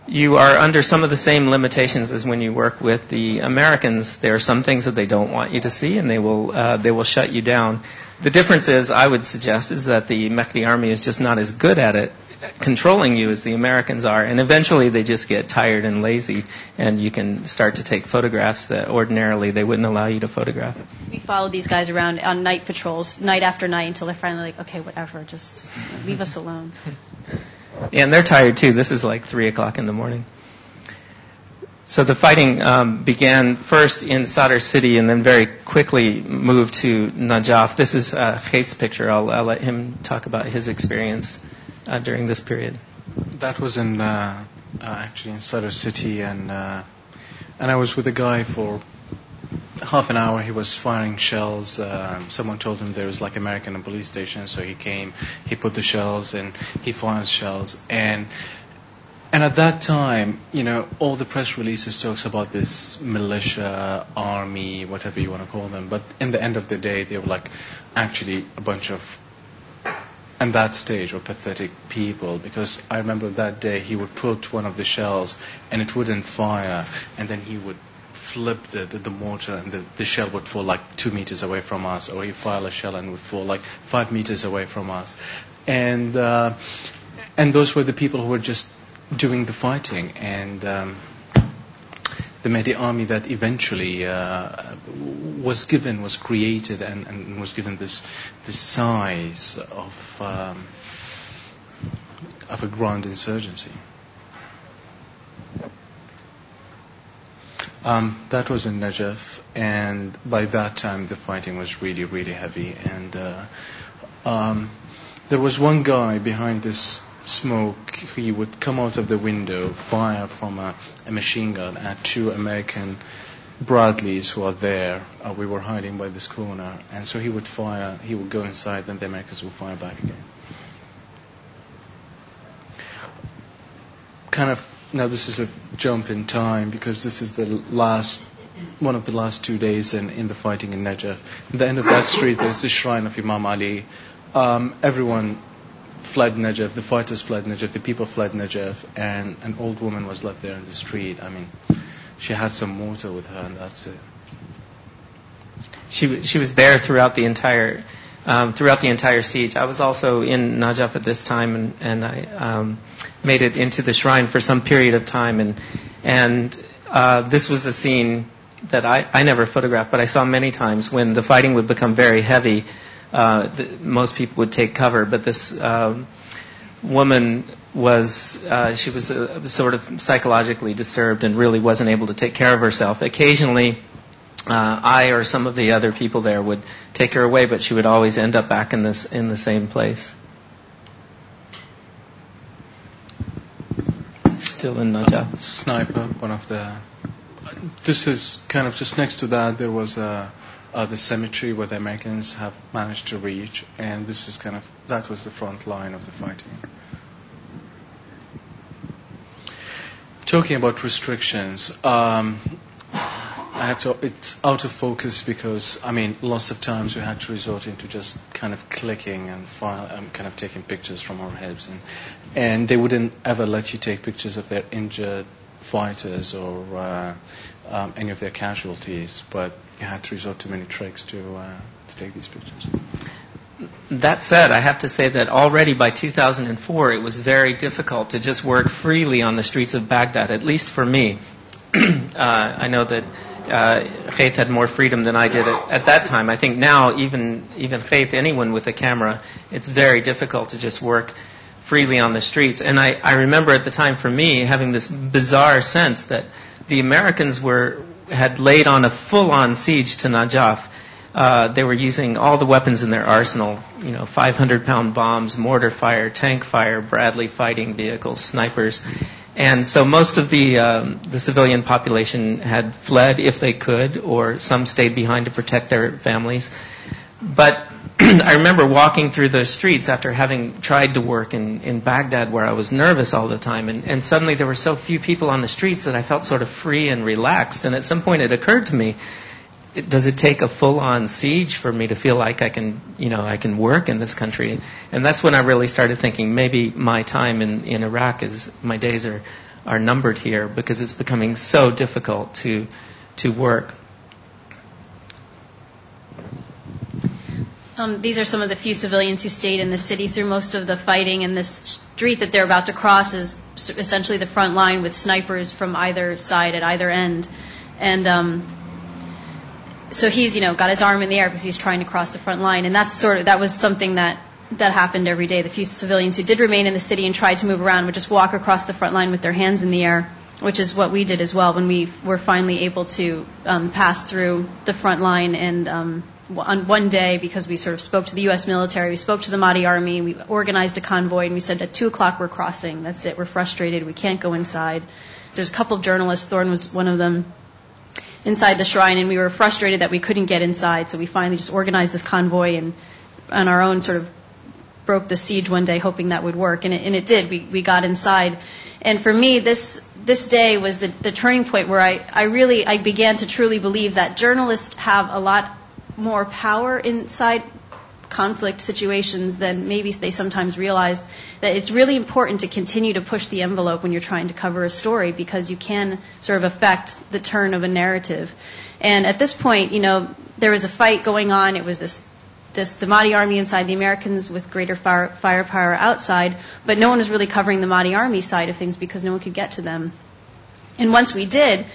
you are under some of the same limitations as when you work with the Americans. There are some things that they don't want you to see, and they will shut you down. The difference is, I would suggest, is that the Mehdi army is just not as good at it, controlling you, as the Americans are, and eventually they just get tired and lazy, and you can start to take photographs that ordinarily they wouldn't allow you to photograph. We follow these guys around on night patrols, night after night, until they're finally like, okay, whatever, just leave us alone. Yeah, and they're tired too. This is like 3 o'clock in the morning. So the fighting began first in Sadr city and then very quickly moved to Najaf. This is Khait's picture. I'll let him talk about his experience during this period. That was in actually in Sadr city, and I was with a guy for half an hour. He was firing shells. Someone told him there was like American police station, so he came. He put the shells and he fired shells. And at that time, all the press releases talks about this militia, army, whatever you want to call them. But in the end of the day, they were like actually a bunch of, at that stage, were pathetic people. Because I remember that day he would put one of the shells and it wouldn't fire, and then he would flip the mortar, and the shell would fall like 2 meters away from us, or he'd fire a shell and would fall like 5 meters away from us. And those were the people who were just doing the fighting. And the Mehdi army that eventually was created and was given this size of a grand insurgency. That was in Najaf, and by that time the fighting was really, really heavy. And there was one guy behind this smoke. He would come out of the window, fire from a machine gun at 2 American Bradleys who are there. We were hiding by this corner, and so he would fire. He would go inside, then the Americans would fire back again. Now this is a jump in time, because this is one of the last 2 days in the fighting in Najaf. At the end of that street, there's the shrine of Imam Ali. Everyone fled Najaf. The fighters fled Najaf. The people fled Najaf, and an old woman was left there in the street. I mean, she had some mortar with her, and that's it. She was there throughout the entire siege. I was also in Najaf at this time, and I made it into the shrine for some period of time, and this was a scene that I never photographed, but I saw many times when the fighting would become very heavy. Most people would take cover, but this woman was sort of psychologically disturbed and really wasn't able to take care of herself. Occasionally, I or some of the other people there would take her away, but she would always end up back in the same place. Still in Najaf. Sniper, one of the. This is kind of just next to that. There was the cemetery where the Americans have managed to reach, and this is that was the front line of the fighting. Talking about restrictions, it's out of focus because, lots of times we had to resort into just kind of clicking and kind of taking pictures from our heads, and they wouldn't ever let you take pictures of their injured fighters or any of their casualties, but you had to resort to many tricks to take these pictures. That said, I have to say that already by 2004 it was very difficult to just work freely on the streets of Baghdad, at least for me. I know that Khait had more freedom than I did at that time. I think now, even Khait, anyone with a camera, it's very difficult to just work freely on the streets. And I remember at the time, for me, having this bizarre sense that the Americans had laid on a full-on siege to Najaf. They were using all the weapons in their arsenal, 500-pound bombs, mortar fire, tank fire, Bradley fighting vehicles, snipers. And so most of the civilian population had fled if they could, or some stayed behind to protect their families. But I remember walking through the streets after having tried to work in Baghdad, where I was nervous all the time, and suddenly there were so few people on the streets that I felt sort of free and relaxed. And at some point it occurred to me, does it take a full-on siege for me to feel like I can work in this country? And that's when I really started thinking maybe my time in Iraq my days are numbered here, because it's becoming so difficult to work. These are some of the few civilians who stayed in the city through most of the fighting, and this street that they're about to cross is essentially the front line with snipers from either side at either end. And so he's, got his arm in the air because he's trying to cross the front line, and that was something that happened every day. The few civilians who did remain in the city and tried to move around would just walk across the front line with their hands in the air, which is what we did as well when we were finally able to pass through the front line. And on one day, because we sort of spoke to the U.S. military, we spoke to the Mahdi army, we organized a convoy, and we said at 2 o'clock we're crossing. That's it. We're frustrated. We can't go inside. There's a couple of journalists, Thorne was one of them, inside the shrine, and we were frustrated that we couldn't get inside, so we finally just organized this convoy and on our own sort of broke the siege one day, hoping that would work, and it did. We got inside. And for me, this day was the turning point where I began to truly believe that journalists have a lot more power inside conflict situations than maybe they sometimes realize, that it's really important to continue to push the envelope when you're trying to cover a story, because you can sort of affect the turn of a narrative. And at this point, there was a fight going on. It was the Mahdi army inside, the Americans with greater firepower outside, but no one was really covering the Mahdi army side of things because no one could get to them. And once we did,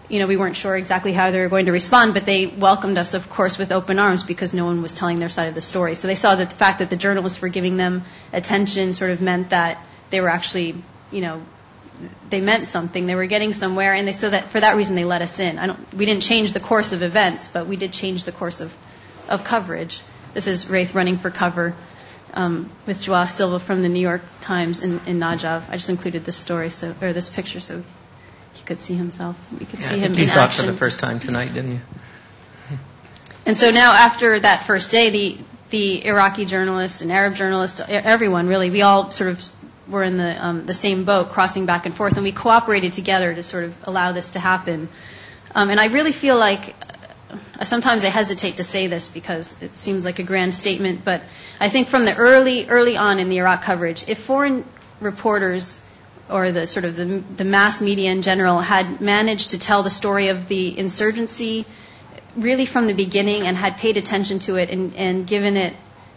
we weren't sure exactly how they were going to respond, but they welcomed us, of course, with open arms because no one was telling their side of the story. So they saw that the fact that the journalists were giving them attention sort of meant that they were actually, they meant something. They were getting somewhere, and they saw that for that reason they let us in. We didn't change the course of events, but we did change the course of coverage. This is Wraith running for cover with Joao Silva from the New York Times in Najaf. I just included this story, or this picture, so he could see himself. We could see him in action. You saw it for the first time tonight, didn't you? And so now, after that first day, the Iraqi journalists and Arab journalists, everyone really, we all sort of were in the same boat, crossing back and forth, and we cooperated together to sort of allow this to happen. And I really feel like, sometimes I hesitate to say this because it seems like a grand statement, but I think from the early on in the Iraq coverage, if foreign reporters or the sort of the mass media in general had managed to tell the story of the insurgency really from the beginning and had paid attention to it and given it,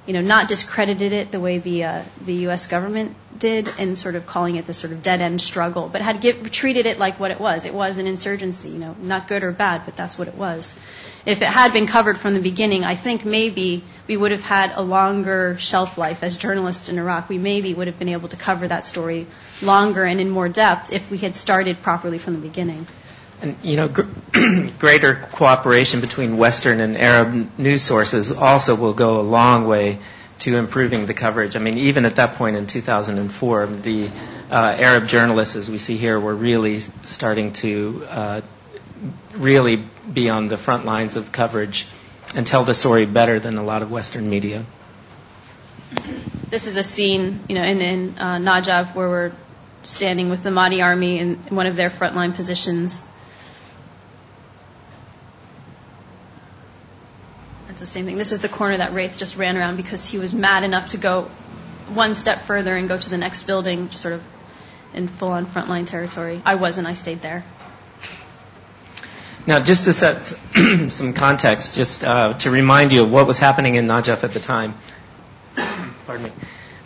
not discredited it the way the U.S. government did and sort of calling it this sort of dead-end struggle, but had treated it like what it was. It was an insurgency, not good or bad, but that's what it was. If it had been covered from the beginning, I think maybe we would have had a longer shelf life as journalists in Iraq. We maybe would have been able to cover that story longer and in more depth if we had started properly from the beginning. And, greater cooperation between Western and Arab news sources also will go a long way to improving the coverage. I mean, even at that point in 2004, the Arab journalists, as we see here, were really starting to really be on the front lines of coverage and tell the story better than a lot of Western media. This is a scene, in Najaf where we're standing with the Mahdi army in one of their frontline positions. That's the same thing. This is the corner that Wraith just ran around because he was mad enough to go one step further and go to the next building, sort of in full-on frontline territory. I wasn't. I stayed there. Now, just to set some context, just to remind you of what was happening in Najaf at the time. Pardon me.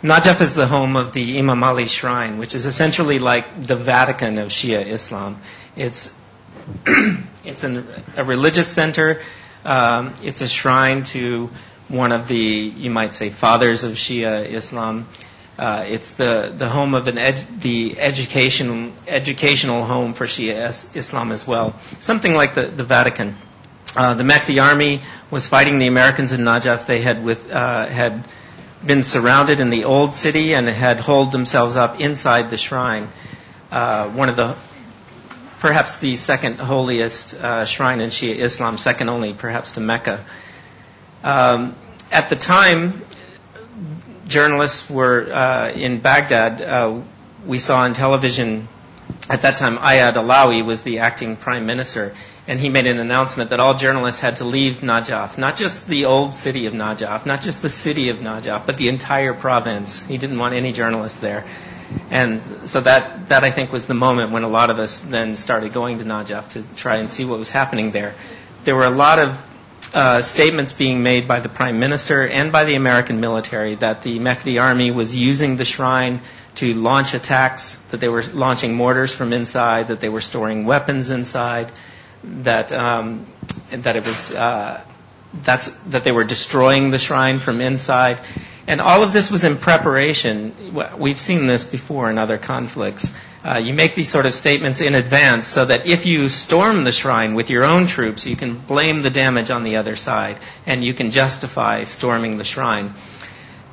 Najaf is the home of the Imam Ali Shrine, which is essentially like the Vatican of Shia Islam. It's a religious center. It's a shrine to one of the, you might say, fathers of Shia Islam. It's the home of the educational home for Shia Islam as well. Something like the Vatican. The Mahdi army was fighting the Americans in Najaf. They had been surrounded in the old city and had holed themselves up inside the shrine. Perhaps the second holiest shrine in Shia Islam, second only perhaps to Mecca. At the time, journalists were in Baghdad. We saw on television at that time, Ayad Alawi was the acting prime minister, and he made an announcement that all journalists had to leave Najaf, not just the old city of Najaf, not just the city of Najaf, but the entire province. He didn't want any journalists there. And so that I think was the moment when a lot of us then started going to Najaf to try and see what was happening there. There were a lot of statements being made by the prime minister and by the American military that the Mehdi army was using the shrine to launch attacks, that they were launching mortars from inside, that they were storing weapons inside, that they were destroying the shrine from inside. And all of this was in preparation. We've seen this before in other conflicts. You make these sort of statements in advance so that if you storm the shrine with your own troops, you can blame the damage on the other side, and you can justify storming the shrine.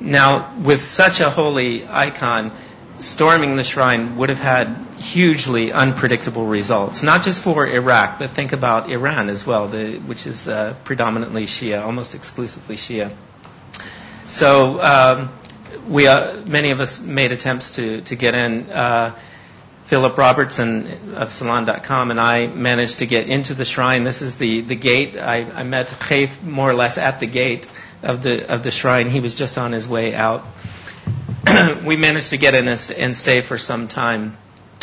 Now, with such a holy icon, storming the shrine would have had hugely unpredictable results, not just for Iraq, but think about Iran as well, which is predominantly Shia, almost exclusively Shia. So many of us made attempts to get in. Philip Robertson of Salon.com and I managed to get into the shrine. This is the gate. I met Khaif more or less at the gate of the shrine. He was just on his way out. We managed to get in and stay for some time.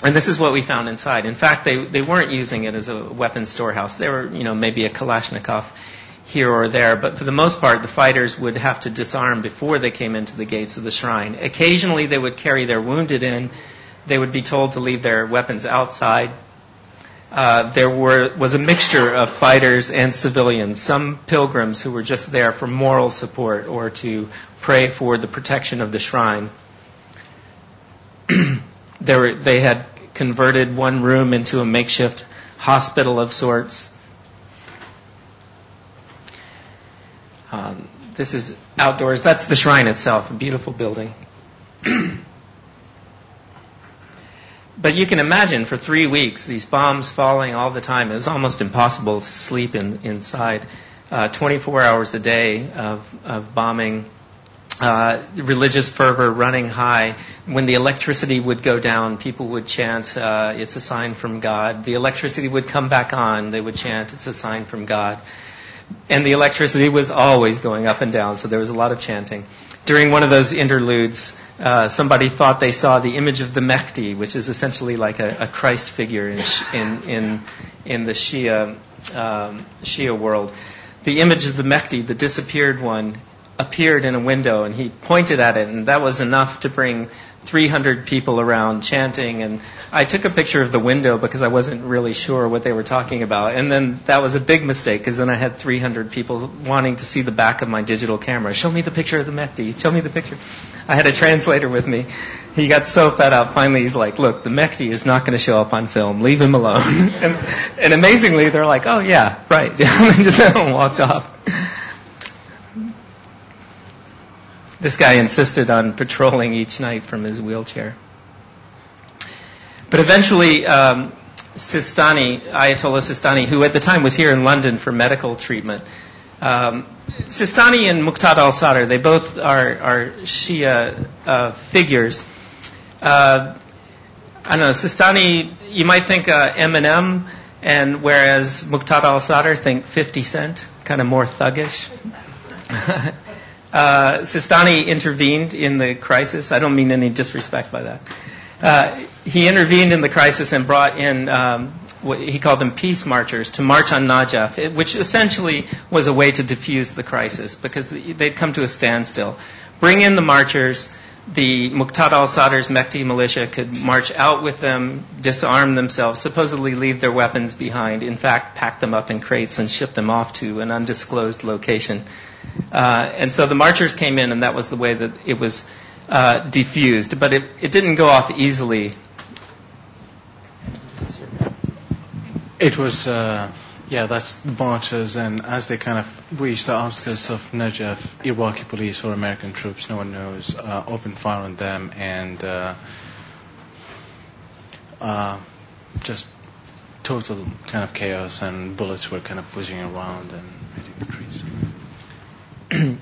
And this is what we found inside. In fact, they weren't using it as a weapons storehouse. They were, maybe a Kalashnikov here or there, but for the most part, the fighters would have to disarm before they came into the gates of the shrine. Occasionally, they would carry their wounded in. They would be told to leave their weapons outside. There was a mixture of fighters and civilians, some pilgrims who were just there for moral support or to pray for the protection of the shrine. They had converted one room into a makeshift hospital of sorts. This is outdoors. That's the shrine itself, a beautiful building. But you can imagine for 3 weeks, these bombs falling all the time. It was almost impossible to sleep inside. 24 hours a day of bombing, religious fervor running high. When the electricity would go down, people would chant, "It's a sign from God." The electricity would come back on. They would chant, "It's a sign from God." And the electricity was always going up and down, so there was a lot of chanting. During one of those interludes, somebody thought they saw the image of the Mehdi, which is essentially like a Christ figure in the Shia world. The image of the Mehdi, the disappeared one, appeared in a window, and he pointed at it, and that was enough to bring 300 people around chanting. And I took a picture of the window because I wasn't really sure what they were talking about. And then that was a big mistake because then I had 300 people wanting to see the back of my digital camera. Show me the picture of the Mehdi. Show me the picture. I had a translator with me. He got so fed up. Finally, he's like, "Look, the Mehdi is not going to show up on film. Leave him alone." And amazingly, they're like, "Oh, yeah, right." And just walked off. This guy insisted on patrolling each night from his wheelchair. But eventually, Sistani, Ayatollah Sistani, who at the time was here in London for medical treatment, Sistani and Muqtada al-Sadr, they both are Shia figures. I don't know, Sistani, you might think Eminem, and whereas Muqtada al-Sadr, think 50 Cent, kind of more thuggish. Sistani intervened in the crisis. I don't mean any disrespect by that. He intervened in the crisis and brought in what he called them peace marchers to march on Najaf, which essentially was a way to diffuse the crisis because they'd come to a standstill. Bring in the marchers. The Muqtada al-Sadr's Mehdi militia could march out with them, disarm themselves, supposedly leave their weapons behind, in fact, pack them up in crates and ship them off to an undisclosed location. And so the marchers came in, and that was the way that it was diffused. But it didn't go off easily. It was, that's the marchers, and as they kind of reached the outskirts of Najaf, Iraqi police or American troops, no one knows, opened fire on them, and just total kind of chaos, and bullets were kind of whizzing around and hitting the trees.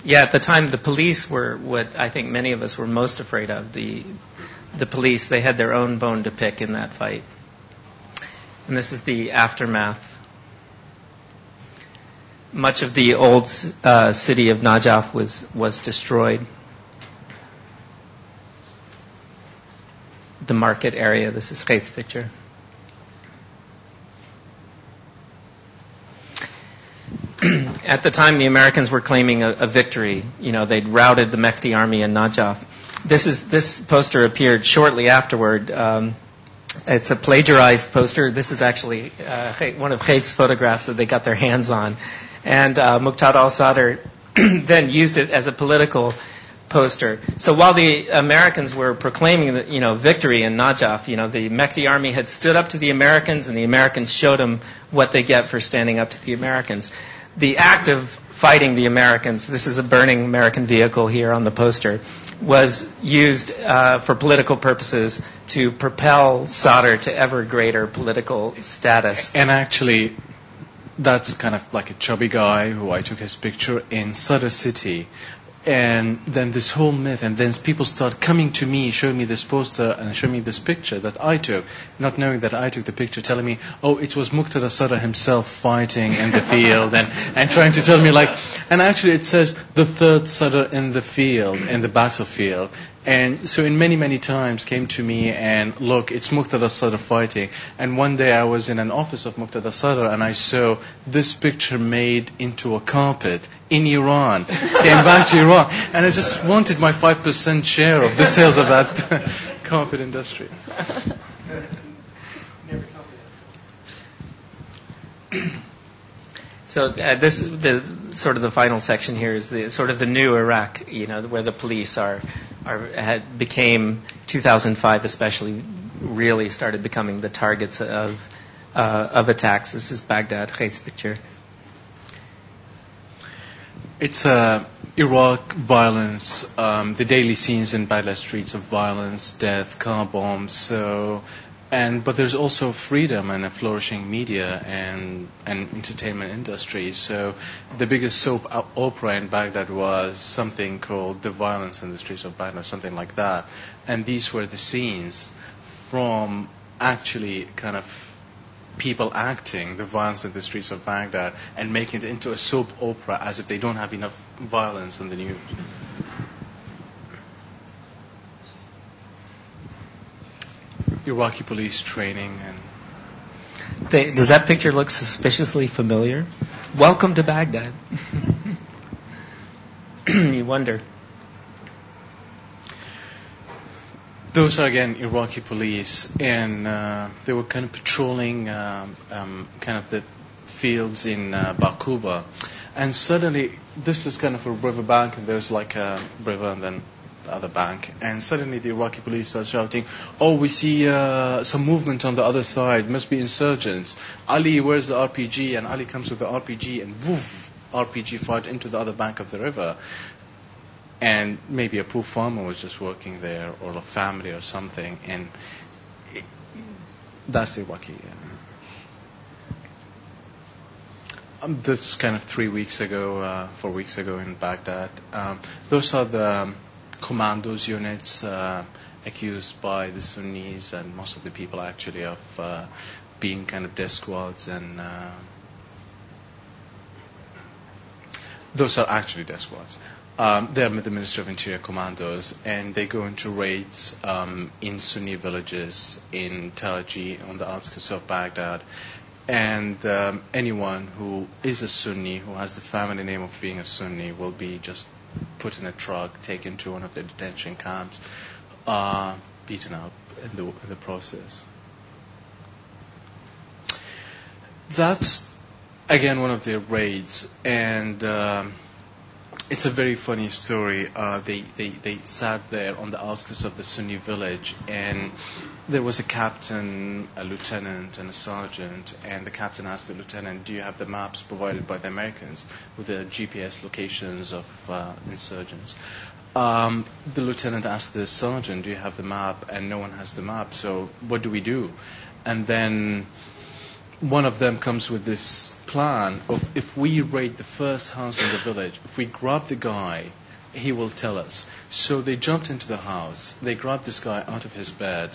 Yeah, at the time, the police were what I think many of us were most afraid of. The police, they had their own bone to pick in that fight. And this is the aftermath. Much of the old city of Najaf was destroyed. The market area, this is Khaith's picture. At the time, the Americans were claiming a victory. You know, they'd routed the Mehdi army in Najaf. This poster appeared shortly afterward. It's a plagiarized poster. This is actually one of Khaith's photographs that they got their hands on. And Muqtada al-Sadr then used it as a political poster. So while the Americans were proclaiming that, victory in Najaf, the Mehdi army had stood up to the Americans, and the Americans showed them what they get for standing up to the Americans. The act of fighting the Americans, this is a burning American vehicle here on the poster, was used for political purposes to propel Sadr to ever greater political status. And actually, that's kind of like a chubby guy who I took his picture in Sadr city. And then this whole myth, and then people start coming to me, showing me this poster and showing me this picture that I took, not knowing that I took the picture, telling me, oh, it was Muqtada Sadr himself fighting in the field, and trying to tell me and actually it says the third Sadr in the field, in the battlefield. And so in many times came to me and look, it's Muqtada Sadr fighting. And one day I was in an office of Muqtada Sadr and I saw this picture made into a carpet in Iran. Came back to Iran. And I just wanted my 5% share of the sales of that carpet industry. So the the final section here is the new Iraq, where the police became 2005 especially really started becoming the targets of attacks. This is Baghdad, Khaith's picture. It's Iraq violence, the daily scenes in Baghdad streets of violence, death, car bombs. But there's also freedom and a flourishing media and entertainment industry. So the biggest soap opera in Baghdad was something called The Violence in the Streets of Baghdad, something like that. And these were the scenes from actually kind of people acting the violence in the streets of Baghdad and making it into a soap opera as if they don't have enough violence in the news. Iraqi police training and does that picture look suspiciously familiar? Welcome to Baghdad. You wonder. Those are again Iraqi police, and they were kind of patrolling kind of the fields in Baquba, and suddenly this is kind of a river bank, and there's like a river, and then other bank, and suddenly the Iraqi police start shouting, oh, we see some movement on the other side, must be insurgents. Ali, where's the RPG? And Ali comes with the RPG, and woof, RPG fired into the other bank of the river. And maybe a poor farmer was just working there, or a family or something, and that's the Iraqi. That's kind of 4 weeks ago in Baghdad. Those are the commandos units accused by the Sunnis and most of the people actually of being kind of death squads, and those are actually death squads. They're the Ministry of Interior commandos, and they go into raids in Sunni villages in Taji on the outskirts of Baghdad. And anyone who is a Sunni, who has the family name of being a Sunni, will be just put in a truck, taken to one of the detention camps, beaten up in the process. That's, again, one of their raids, and it's a very funny story. They sat there on the outskirts of the Sunni village, and there was a captain, a lieutenant, and a sergeant, and the captain asked the lieutenant, do you have the maps provided by the Americans with the GPS locations of insurgents? The lieutenant asked the sergeant, do you have the map? And no one has the map, so what do we do? And then one of them comes with this plan of, if we raid the first house in the village, if we grab the guy, he will tell us. So they jumped into the house, they grabbed this guy out of his bed,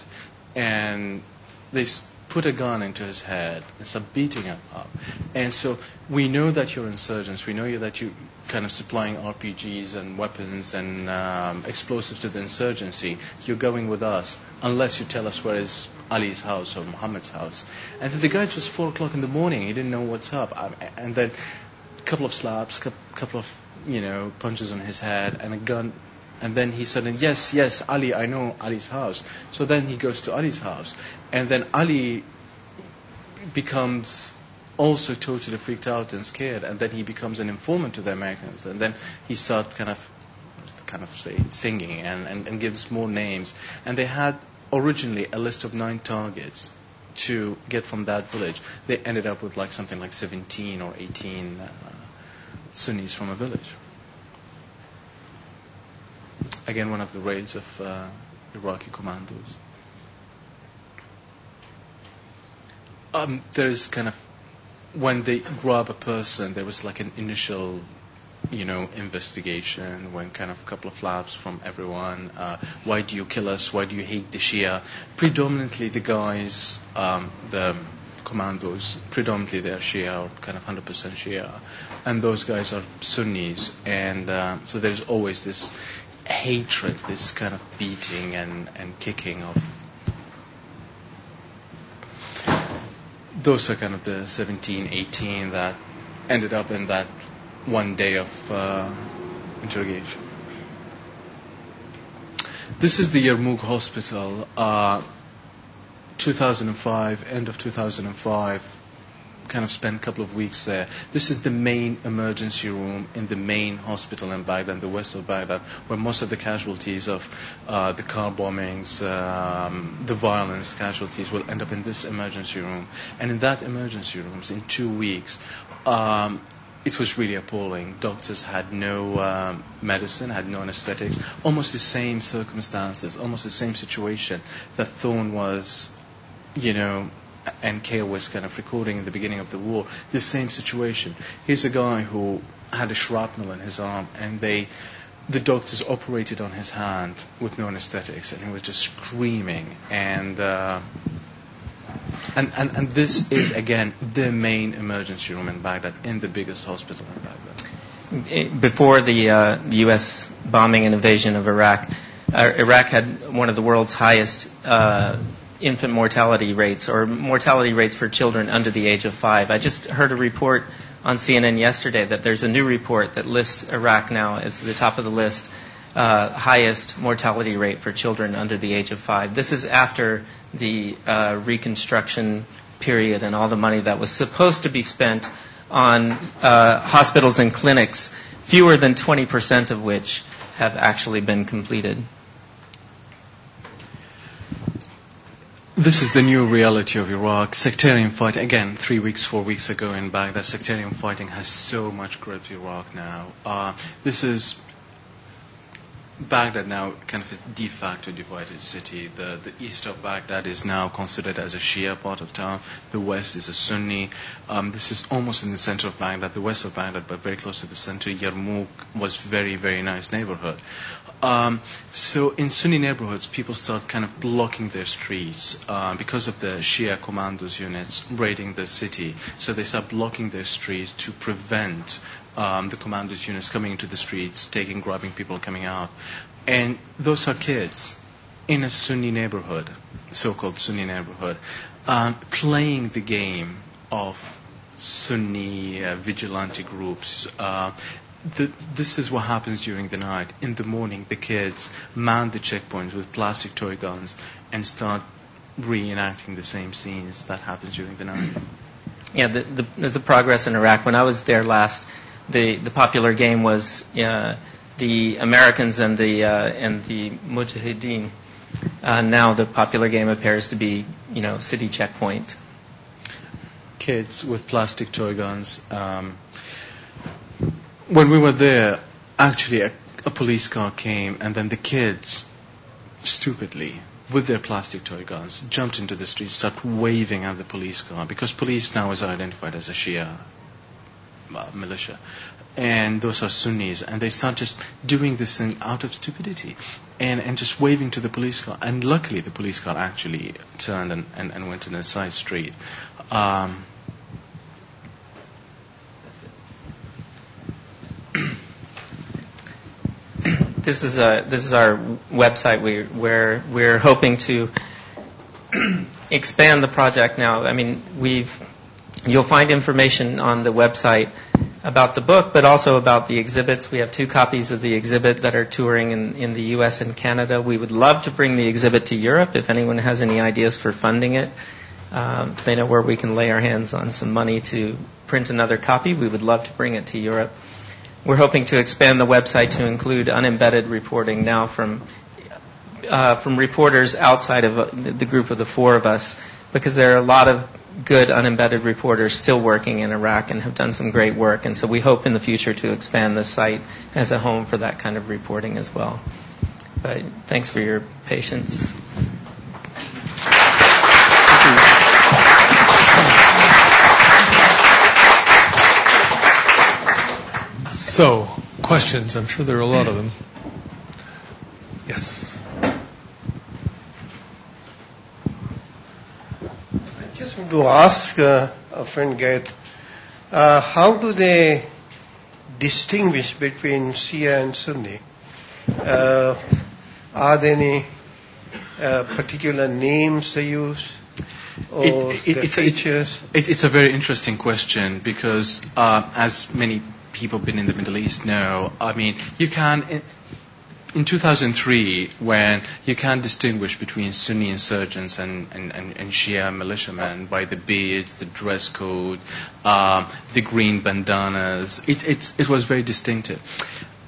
and they put a gun into his head and started beating him up. And so we know that you're insurgents, we know that you're kind of supplying RPGs and weapons and explosives to the insurgency. You're going with us unless you tell us where is Ali's house or Muhammad's house. And then the guy just 4 o'clock in the morning, he didn't know what's up. And then a couple of slaps, couple of punches on his head and a gun. And then he said, yes, Ali, I know Ali's house. So then he goes to Ali's house. And then Ali becomes also totally freaked out and scared. And then he becomes an informant to the Americans. And then he starts kind of singing and gives more names. And they had originally a list of 9 targets to get from that village. They ended up with something like 17 or 18 Sunnis from a village. Again, one of the raids of Iraqi commandos. There is kind of, when they grab a person, there was an initial, investigation, when kind of a couple of flaps from everyone. Why do you kill us? Why do you hate the Shia? Predominantly the guys, the commandos, predominantly they're Shia, or kind of 100% Shia. And those guys are Sunnis. And so there's always this hatred, this kind of beating and kicking of. Those are kind of the 17, 18 that ended up in that one day of interrogation. This is the Yarmouk hospital, 2005, end of 2005. Kind of spent a couple of weeks there. This is the main emergency room in the main hospital in Baghdad, the west of Baghdad, where most of the casualties of the car bombings, the violence casualties will end up in this emergency room. And in that emergency room, in 2 weeks, it was really appalling. Doctors had no medicine, had no anesthetics, almost the same circumstances, almost the same situation that Thorne was, and Kale was kind of recording in the beginning of the war, the same situation. Here's a guy who had a shrapnel in his arm, and the doctors operated on his hand with no anesthetics, and he was just screaming. And this is, again, the main emergency room in Baghdad, in the biggest hospital in Baghdad. Before the U.S. bombing and invasion of Iraq, Iraq had one of the world's highest infant mortality rates, or mortality rates for children under the age of 5. I just heard a report on CNN yesterday that there's a new report that lists Iraq now as the top of the list, highest mortality rate for children under the age of 5. This is after the reconstruction period and all the money that was supposed to be spent on hospitals and clinics, fewer than 20% of which have actually been completed. This is the new reality of Iraq. Sectarian fighting, again, 3 weeks, 4 weeks ago in Baghdad, sectarian fighting has so much gripped Iraq now. This is Baghdad now, kind of a de facto divided city. The east of Baghdad is now considered as a Shia part of town. The west is a Sunni. This is almost in the center of Baghdad, the west of Baghdad, but very close to the center. Yarmouk was very, very nice neighborhood. So in Sunni neighborhoods, people start kind of blocking their streets because of the Shia commandos units raiding the city. So they start blocking their streets to prevent the commandos units coming into the streets, grabbing people coming out. And those are kids in a Sunni neighborhood, so-called Sunni neighborhood, playing the game of Sunni vigilante groups. This is what happens during the night. In the morning, the kids man the checkpoints with plastic toy guns and start reenacting the same scenes that happens during the night. Yeah, the progress in Iraq. When I was there last, the popular game was the Americans and the Mujahideen. Now the popular game appears to be, city checkpoint. Kids with plastic toy guns. When we were there, actually a police car came, and then the kids stupidly with their plastic toy guns, jumped into the street, start waving at the police car, because police now is identified as a Shia militia. And those are Sunnis, and they start just doing this thing out of stupidity and just waving to the police car. And luckily the police car actually turned and went in a side street. This is our website where we're hoping to expand the project now. I mean, you'll find information on the website about the book, but also about the exhibits. We have 2 copies of the exhibit that are touring in the U.S. and Canada. We would love to bring the exhibit to Europe. If anyone has any ideas for funding it, they know where we can lay our hands on some money to print another copy. We would love to bring it to Europe. We're hoping to expand the website to include unembedded reporting now from reporters outside of the group of the 4 of us, because there are a lot of good unembedded reporters still working in Iraq and have done some great work. And so we hope in the future to expand the site as a home for that kind of reporting as well. But thanks for your patience. So, questions. I'm sure there are a lot of them. Yes. I just want to ask a friend Gareth, how do they distinguish between Shia and Sunni? Are there any particular names they use? Or features? It's a very interesting question, because as many people been in the Middle East know, I mean, you can, in 2003, when you can't distinguish between Sunni insurgents and Shia militiamen by the beards, the dress code, the green bandanas, it was very distinctive.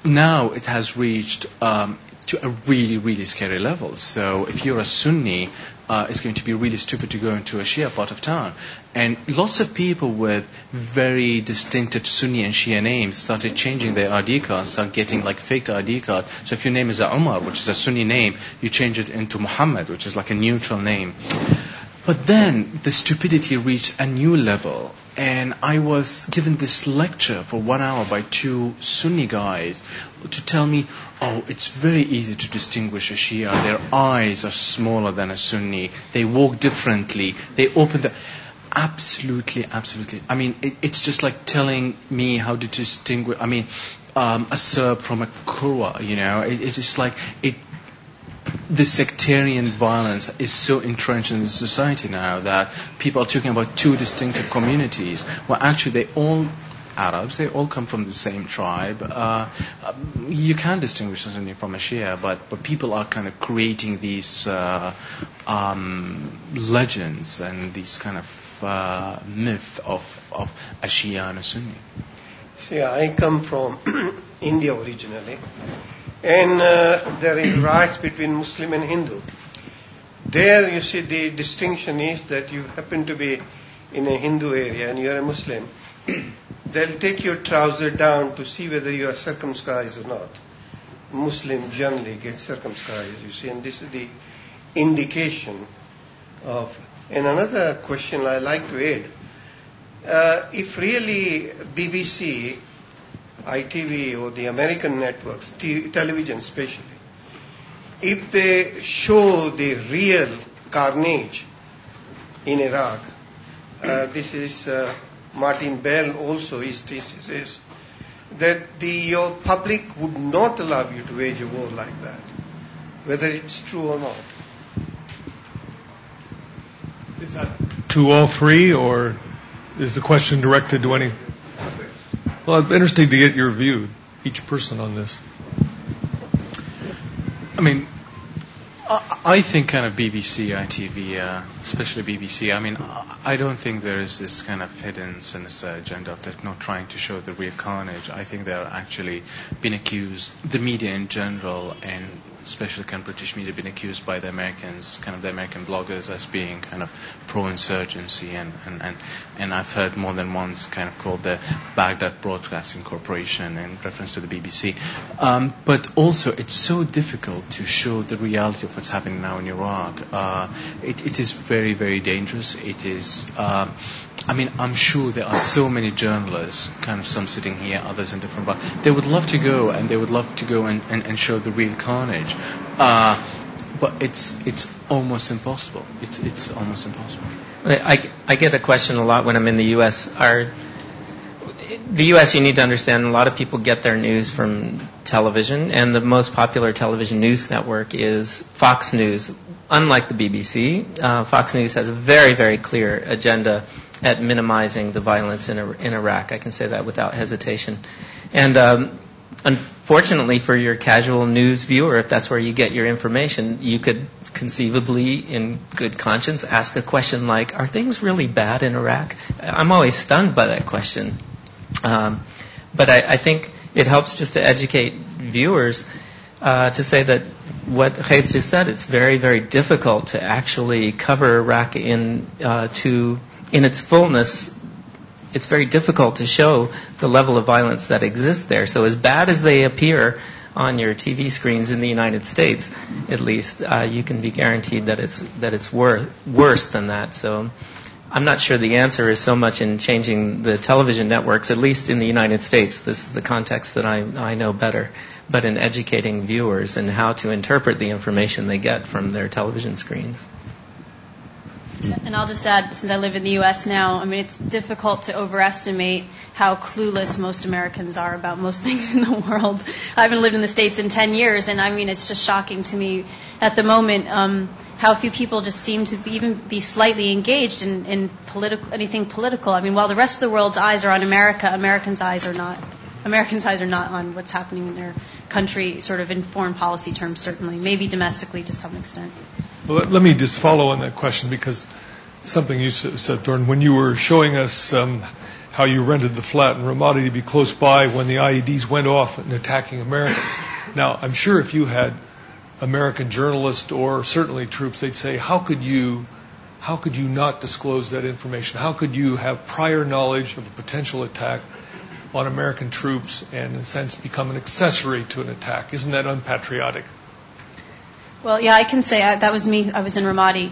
Now it has reached to a really, really scary level. So if you're a Sunni, it's going to be really stupid to go into a Shia part of town. And lots of people with very distinctive Sunni and Shia names started changing their ID cards, started getting like faked ID cards. So if your name is Umar, which is a Sunni name, you change it into Muhammad, which is like a neutral name. But then the stupidity reached a new level. And I was given this lecture for 1 hour by 2 Sunni guys to tell me, oh, it's very easy to distinguish a Shia. Their eyes are smaller than a Sunni. They walk differently. They open the... Absolutely, absolutely. I mean, it's just like telling me how to distinguish, I mean, a Serb from a Kurwa, you know. It's just like... The sectarian violence is so entrenched in the society now that people are talking about 2 distinctive communities. Well, actually, they all Arabs. They all come from the same tribe. You can distinguish a Sunni from a Shia, but people are kind of creating these legends and these kind of myth of a Shia and a Sunni. See, I come from India originally. And there is riots between Muslim and Hindu. There, you see, the distinction is that you happen to be in a Hindu area and you are a Muslim. They'll take your trouser down to see whether you are circumcised or not. Muslim generally get circumcised, you see, and this is the indication of... And another question I like to add, if really BBC... ITV or the American networks, television especially, if they show the real carnage in Iraq, this is Martin Bell also, his thesis is that your public would not allow you to wage a war like that, whether it's true or not. Is that to all 3, or is the question directed to any... Well, it's interesting to get your view, each person on this. I mean, I think kind of BBC, ITV, especially BBC, I mean, I don't think there is this kind of hidden sinister agenda of that not trying to show the real carnage. I think they're actually being accused, the media in general, and especially kind of British media, been accused by the Americans, kind of the American bloggers, as being kind of pro-insurgency, and I've heard more than once kind of called the Baghdad Broadcasting Corporation in reference to the BBC. But also, it's so difficult to show the reality of what's happening now in Iraq. It is very, very dangerous. It is. I'm sure there are so many journalists, kind of some sitting here, others in different parts. They would love to go, and they would love to go and show the real carnage. But it's almost impossible. It's almost impossible. I get a question a lot when I'm in the U.S. The U.S., you need to understand, a lot of people get their news from television, and the most popular television news network is Fox News. Unlike the BBC, Fox News has a very, very clear agenda at minimizing the violence in Iraq. I can say that without hesitation. And unfortunately for your casual news viewer, if that's where you get your information, you could conceivably, in good conscience, ask a question like, are things really bad in Iraq? I'm always stunned by that question. But I think it helps just to educate viewers to say that what Khaith just said, it's very, very difficult to actually cover Iraq in its fullness. It's very difficult to show the level of violence that exists there. So as bad as they appear on your TV screens in the United States, at least, you can be guaranteed that it's worse than that. So I'm not sure the answer is so much in changing the television networks, at least in the United States. This is the context that I know better. But in educating viewers and how to interpret the information they get from their television screens. And I'll just add, since I live in the U.S. now, it's difficult to overestimate how clueless most Americans are about most things in the world. I haven't lived in the States in 10 years, and it's just shocking to me at the moment how few people just seem to even be slightly engaged in anything political. While the rest of the world's eyes are on America, Americans' eyes are not on what's happening in their country, sort of in foreign policy terms, certainly, maybe domestically to some extent. Well, let me just follow on that question, because something you said, Thorne, when you were showing us how you rented the flat in Ramadi to be close by when the IEDs went off and attacking Americans. Now, I'm sure if you had American journalists or certainly troops, they'd say, how could you not disclose that information? How could you have prior knowledge of a potential attack on American troops and, in a sense, become an accessory to an attack? Isn't that unpatriotic? Well, yeah, I can say that was me. I was in Ramadi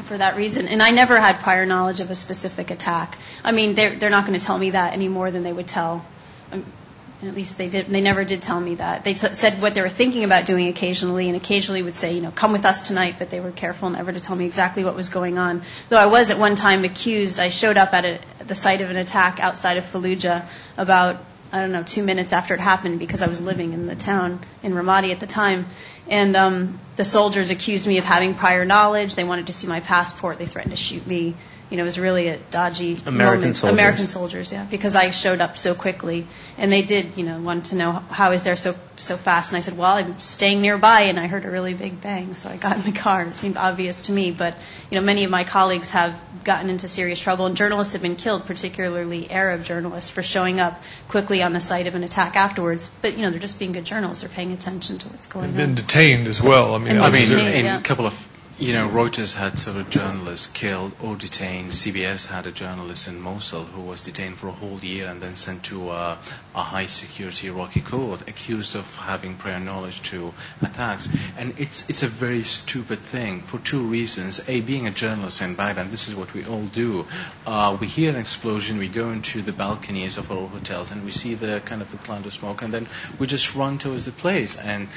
for that reason, and I never had prior knowledge of a specific attack. They're not going to tell me that any more than they would tell. At least they did. They never did tell me that. They said what they were thinking about doing occasionally, and occasionally would say, come with us tonight. But they were careful never to tell me exactly what was going on. Though I was at one time accused. I showed up at the site of an attack outside of Fallujah about 2 minutes after it happened, because I was living in the town in Ramadi at the time. And the soldiers accused me of having prior knowledge. They wanted to see my passport. They threatened to shoot me. It was really a dodgy moment. Soldiers. American soldiers, yeah, because I showed up so quickly. And they did, want to know how is there so fast. And I said, well, I'm staying nearby, and I heard a really big bang, so I got in the car. It seemed obvious to me. But, many of my colleagues have gotten into serious trouble, and journalists have been killed, particularly Arab journalists, for showing up quickly on the site of an attack afterwards. But, they're just being good journalists. They're paying attention to what's going on. And been detained as well. A couple of Reuters had several journalists killed or detained. CBS had a journalist in Mosul who was detained for a whole year and then sent to a high-security Iraqi court, accused of having prior knowledge to attacks. And it's a very stupid thing for two reasons. Being a journalist in Baghdad, this is what we all do. We hear an explosion, we go into the balconies of our hotels, and we see the kind of the cloud of smoke, and then we just run towards the place. And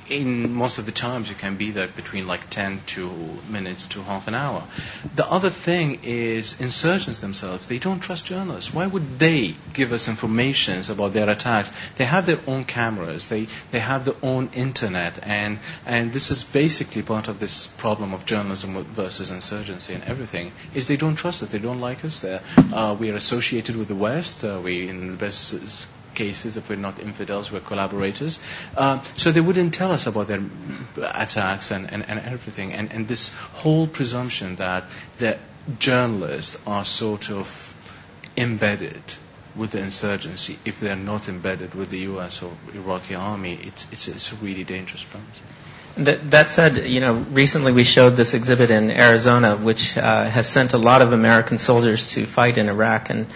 in most of the times, you can be there between 10 minutes to half an hour. The other thing is insurgents themselves. They don't trust journalists. Why would they give us information about their attacks? They have their own cameras. They have their own internet. And this is basically part of this problem of journalism versus insurgency and everything, is they don't trust us. They don't like us. We are associated with the West. We, in the best cases, if we're not infidels, we're collaborators. So they wouldn't tell us about their attacks and everything. And this whole presumption that the journalists are sort of embedded with the insurgency, if they're not embedded with the U.S. or Iraqi army, it's a really dangerous premise. That said, recently we showed this exhibit in Arizona, which has sent a lot of American soldiers to fight in Iraq, and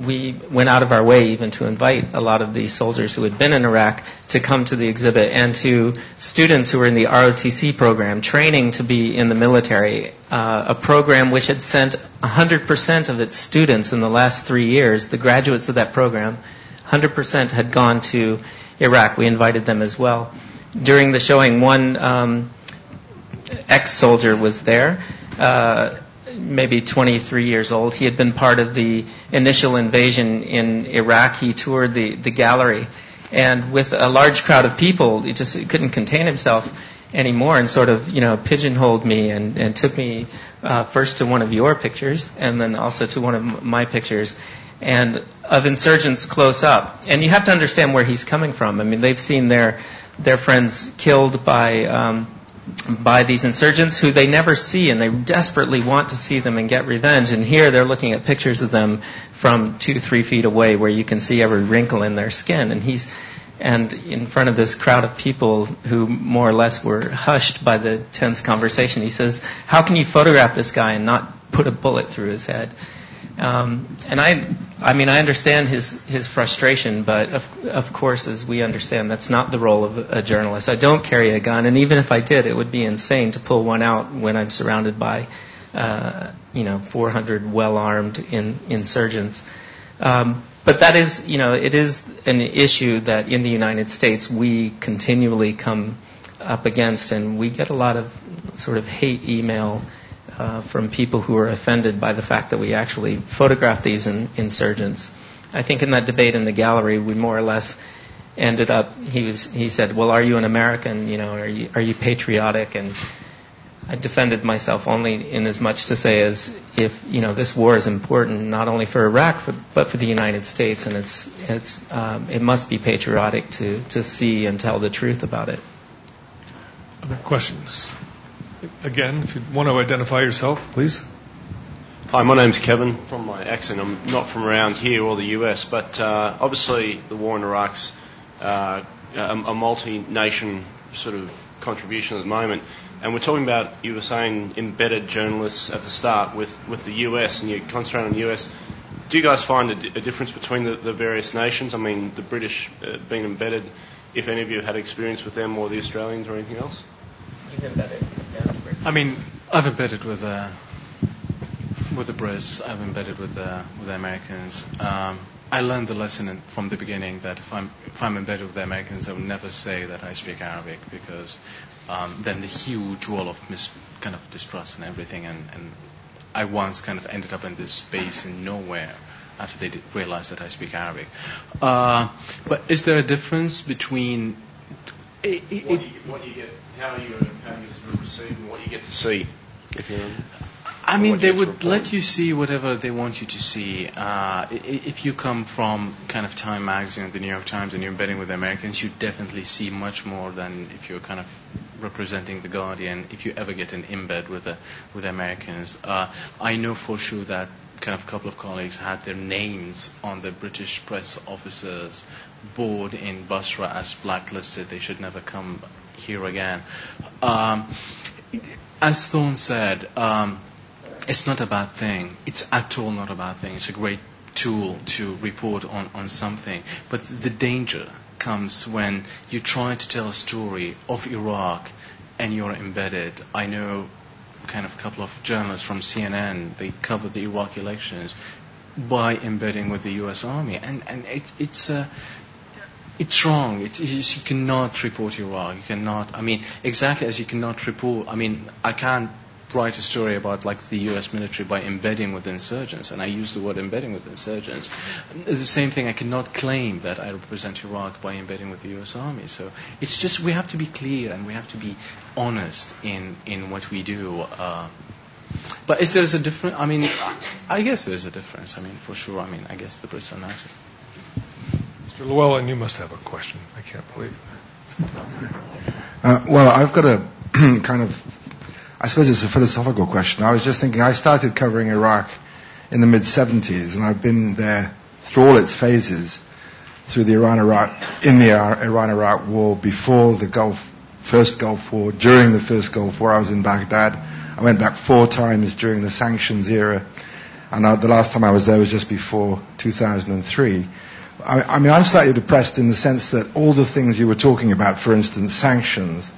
we went out of our way even to invite a lot of these soldiers who had been in Iraq to come to the exhibit, and to students who were in the ROTC program, training to be in the military, a program which had sent 100% of its students in the last 3 years, the graduates of that program, 100% had gone to Iraq. We invited them as well. During the showing, one ex-soldier was there, maybe 23 years old. He had been part of the initial invasion in Iraq. He toured the gallery, and with a large crowd of people, he couldn't contain himself anymore, and sort of pigeonholed me and took me first to one of your pictures, and then also to one of my pictures, and of insurgents close up. And you have to understand where he's coming from. I mean, they've seen their friends killed by these insurgents who they never see, and they desperately want to see them and get revenge. And here they're looking at pictures of them from 2-3 feet away, where you can see every wrinkle in their skin. And in front of this crowd of people who more or less were hushed by the tense conversation, he says, "How can you photograph this guy and not put a bullet through his head?" And I understand his frustration, but of course, as we understand, that's not the role of a journalist. I don't carry a gun, and even if I did, it would be insane to pull one out when I'm surrounded by 400 well-armed insurgents. But that is, it is an issue that in the United States we continually come up against, and we get a lot of sort of hate email from people who are offended by the fact that we actually photograph these insurgents. I think in that debate in the gallery, we more or less ended up. He said, "Well, are you an American? Are you patriotic?" And I defended myself only in as much to say as if this war is important not only for Iraq but for the United States, and it must be patriotic to see and tell the truth about it. Other questions? Again, if you want to identify yourself, please. Hi, my name's Kevin. From my accent, I'm not from around here or the US, but obviously the war in Iraq's a multi-nation sort of contribution at the moment. And we're talking about, you were saying, embedded journalists at the start with the US, and you concentrate on the US. Do you guys find a difference between the various nations? I mean, the British being embedded, if any of you had experience with them, or the Australians or anything else? I mean, I've embedded with the Brits. I've embedded with the Americans. I learned the lesson from the beginning that if I'm embedded with the Americans, I would never say that I speak Arabic, because then the huge wall of kind of distrust and everything, and I once kind of ended up in this space in nowhere after they realized that I speak Arabic. But is there a difference between what you get, how you sort of receive, and what you get to see? I mean, they would let you see whatever they want you to see. If you come from kind of Time magazine or the New York Times and you're embedding with the Americans, you definitely see much more than if you're kind of representing the Guardian, if you ever get an embed with the Americans. I know for sure that kind of a couple of colleagues had their names on the British press officers' board in Basra as blacklisted. They should never come here again. As Stone said, it's not a bad thing. It's at all not a bad thing. It's a great tool to report on something. But the danger comes when you try to tell a story of Iraq and you're embedded. I know kind of a couple of journalists from CNN, they covered the Iraq elections by embedding with the U.S. Army. And it's wrong. You cannot report Iraq. You cannot, exactly as you cannot report, I can't write a story about like the U.S. military by embedding with insurgents, and I use the word embedding with insurgents. The same thing, I cannot claim that I represent Iraq by embedding with the U.S. Army. So it's just, we have to be clear and we have to be honest in what we do. But is there a difference? I guess there's a difference. For sure. I guess the Brits are nicer. Mr. Llewellyn, you must have a question. I can't believe it. Well, I've got a kind of, I suppose it's a philosophical question. I was just thinking, I started covering Iraq in the mid-'70s, and I've been there through all its phases, through the Iran-Iraq war, before the Gulf first Gulf War. During the first Gulf War, I was in Baghdad. I went back 4 times during the sanctions era, and the last time I was there was just before 2003. I mean, I'm slightly depressed in the sense that all the things you were talking about, for instance, sanctions,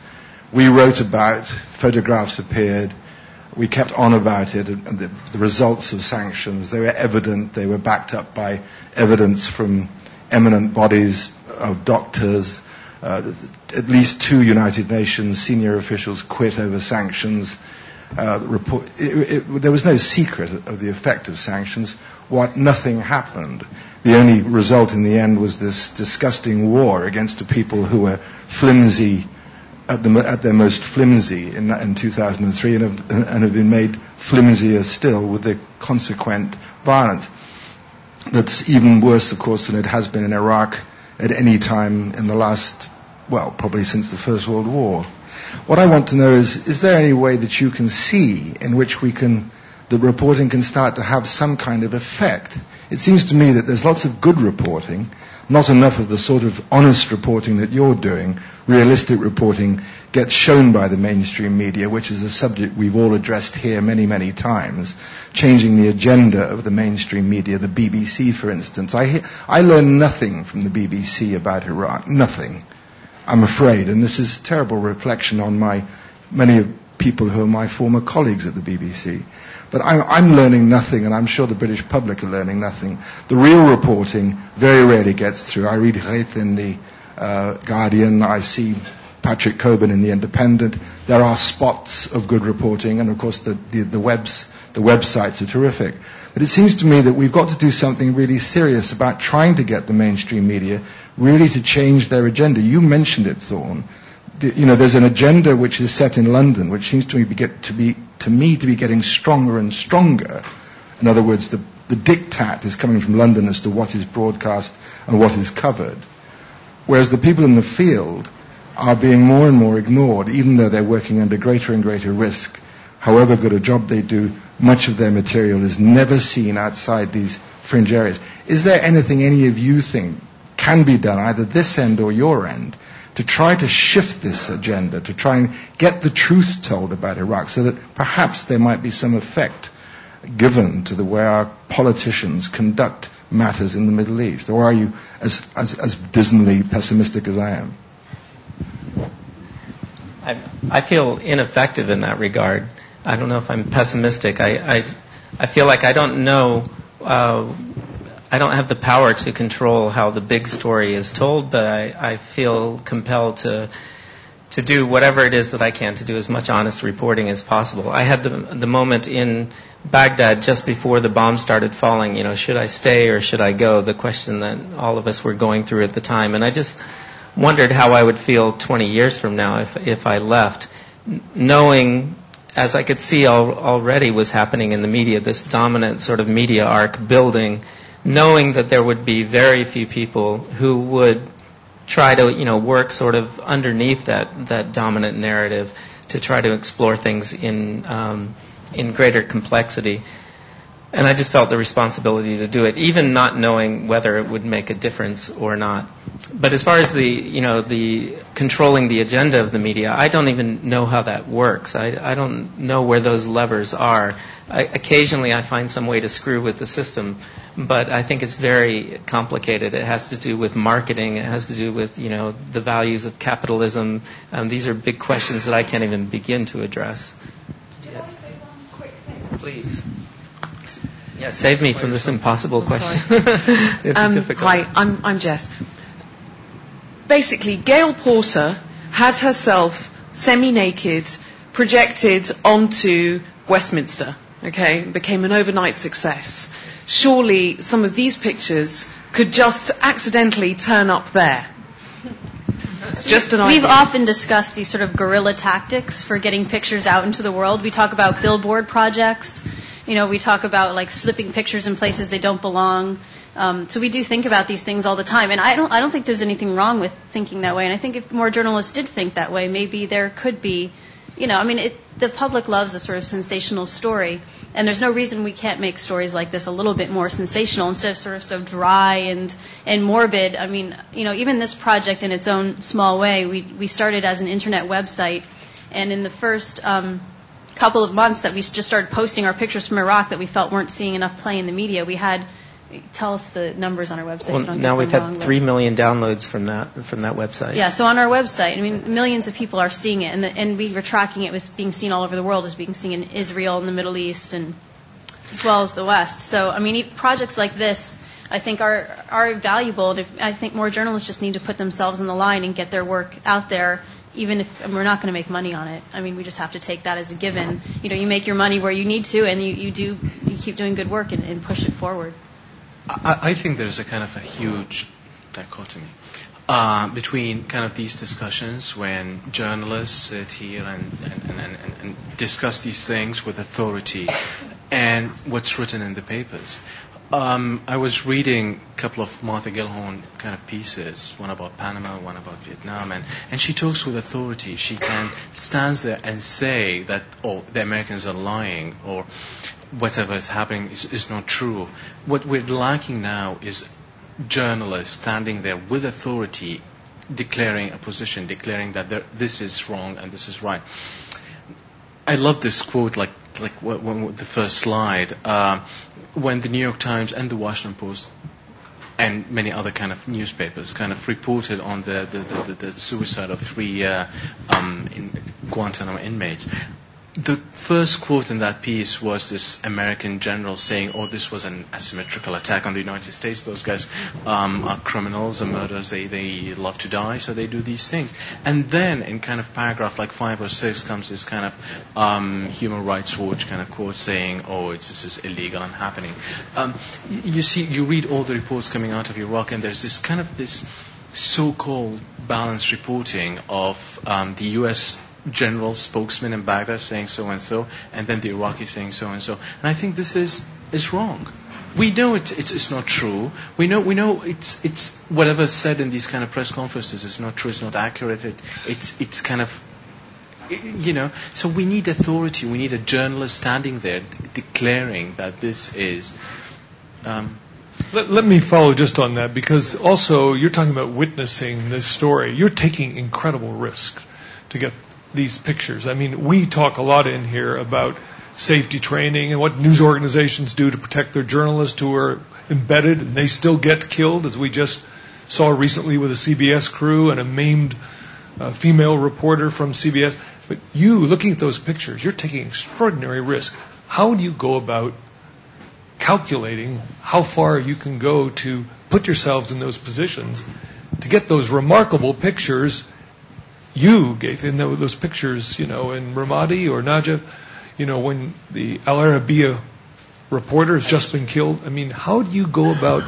we wrote about, photographs appeared, we kept on about it, and the results of sanctions, they were evident, they were backed up by evidence from eminent bodies of doctors. At least 2 United Nations senior officials quit over sanctions. There was no secret of the effect of sanctions. Nothing happened. The only result in the end was this disgusting war against a people who were flimsy, at their most flimsy in 2003, and have been made flimsier still with the consequent violence. That's even worse, of course, than it has been in Iraq at any time in the last, well, probably since the First World War. What I want to know is there any way that you can see in which the reporting can start to have some kind of effect? It seems to me that there's lots of good reporting, not enough of the sort of honest reporting that you're doing. Realistic reporting gets shown by the mainstream media, which is a subject we've all addressed here many, many times. Changing the agenda of the mainstream media, the BBC, for instance. I learn nothing from the BBC about Iraq, nothing, I'm afraid. And this is a terrible reflection on many people who are my former colleagues at the BBC. But I'm learning nothing, and I'm sure the British public are learning nothing. The real reporting very rarely gets through. I read Reith in the Guardian, I see Patrick Coburn in the Independent. There are spots of good reporting, and of course the websites are terrific. But it seems to me that we've got to do something really serious about trying to get the mainstream media really to change their agenda. You mentioned it, Thorne. There's an agenda which is set in London, which seems to me to be getting stronger and stronger. In other words, the diktat is coming from London as to what is broadcast and what is covered. Whereas the people in the field are being more and more ignored, even though they're working under greater and greater risk. However good a job they do, much of their material is never seen outside these fringe areas. Is there anything any of you think can be done, either this end or your end, to try to shift this agenda, to try and get the truth told about Iraq, so that perhaps there might be some effect given to the way our politicians conduct matters in the Middle East? Or are you as dismally pessimistic as I am? I feel ineffective in that regard. I don't know if I'm pessimistic. I feel like I don't know. I don't have the power to control how the big story is told, but I feel compelled to do whatever it is that I can to do as much honest reporting as possible. I had the moment in Baghdad just before the bombs started falling, should I stay or should I go? The question that all of us were going through at the time. And I just wondered how I would feel 20 years from now if I left, knowing, as I could see already was happening in the media, this dominant sort of media arc building, knowing that there would be very few people who would try to, work sort of underneath that dominant narrative to try to explore things in greater complexity. And I just felt the responsibility to do it, even not knowing whether it would make a difference or not. But as far as the controlling the agenda of the media, I don't even know how that works. I don't know where those levers are. Occasionally I find some way to screw with the system, but I think it's very complicated. It has to do with marketing. It has to do with, the values of capitalism. These are big questions that I can't even begin to address. Could I say one quick thing? Please. Yeah, save me from this impossible question. It's difficult. Hi, I'm Jess. Basically, Gail Porter had herself semi-naked projected onto Westminster, became an overnight success. Surely some of these pictures could just accidentally turn up there. It's just an idea. We've often discussed these sort of guerrilla tactics for getting pictures out into the world. We talk about billboard projects. We talk about slipping pictures in places they don't belong. So we do think about these things all the time, and I don't think there's anything wrong with thinking that way. And I think if more journalists did think that way, maybe there could be, the public loves a sort of sensational story, and there's no reason we can't make stories like this a little bit more sensational instead of sort of so dry and morbid. I mean, even this project in its own small way, we started as an internet website, and in the first couple of months that we just started posting our pictures from Iraq that we felt weren't seeing enough play in the media, we had. Tell us the numbers on our website. Well, now we've had 3 million downloads from that website. Yeah, so on our website, I mean, millions of people are seeing it, and we were tracking it was being seen all over the world, as being seen in Israel and the Middle East, and as well as the West. So, I mean, projects like this, I think, are valuable. And I think more journalists just need to put themselves on the line and get their work out there, even if we're not going to make money on it. I mean, we just have to take that as a given. You make your money where you need to, and you keep doing good work and push it forward. I think there's a kind of a huge dichotomy between kind of these discussions when journalists sit here and discuss these things with authority and what's written in the papers. I was reading a couple of Martha Gellhorn kind of pieces, one about Panama, one about Vietnam, and she talks with authority. She can stand there and say that, the Americans are lying, or whatever is happening is not true. What we're lacking now is journalists standing there with authority, declaring a position, declaring that this is wrong and this is right. I love this quote, like the first slide, when the New York Times and the Washington Post and many other kind of newspapers kind of reported on the suicide of 3 Guantanamo inmates. The first quote in that piece was this American general saying, this was an asymmetrical attack on the United States. Those guys are criminals and murderers. They love to die, so they do these things. And then in kind of paragraph like 5 or 6 comes this kind of Human Rights Watch kind of quote saying, this is illegal and happening. You read all the reports coming out of Iraq, and there's this so-called balanced reporting of the U.S. general spokesman in Baghdad saying so and so, and then the Iraqis saying so and so. And I think this is wrong. We know it's not true. We know it's whatever is said in these kind of press conferences is not true. It's not accurate. It's kind of So we need authority. We need a journalist standing there declaring that this is. Let me follow just on that, because also you're talking about witnessing this story. You're taking incredible risks to get these pictures. I mean, we talk a lot in here about safety training and what news organizations do to protect their journalists who are embedded, and they still get killed, as we just saw recently with a CBS crew and a maimed female reporter from CBS. But you, looking at those pictures, you're taking extraordinary risk. How do you go about calculating how far you can go to put yourselves in those positions to get those remarkable pictures? You gave in those pictures, in Ramadi or Najaf, when the Al Arabiya reporter has just been killed. I mean, how do you go about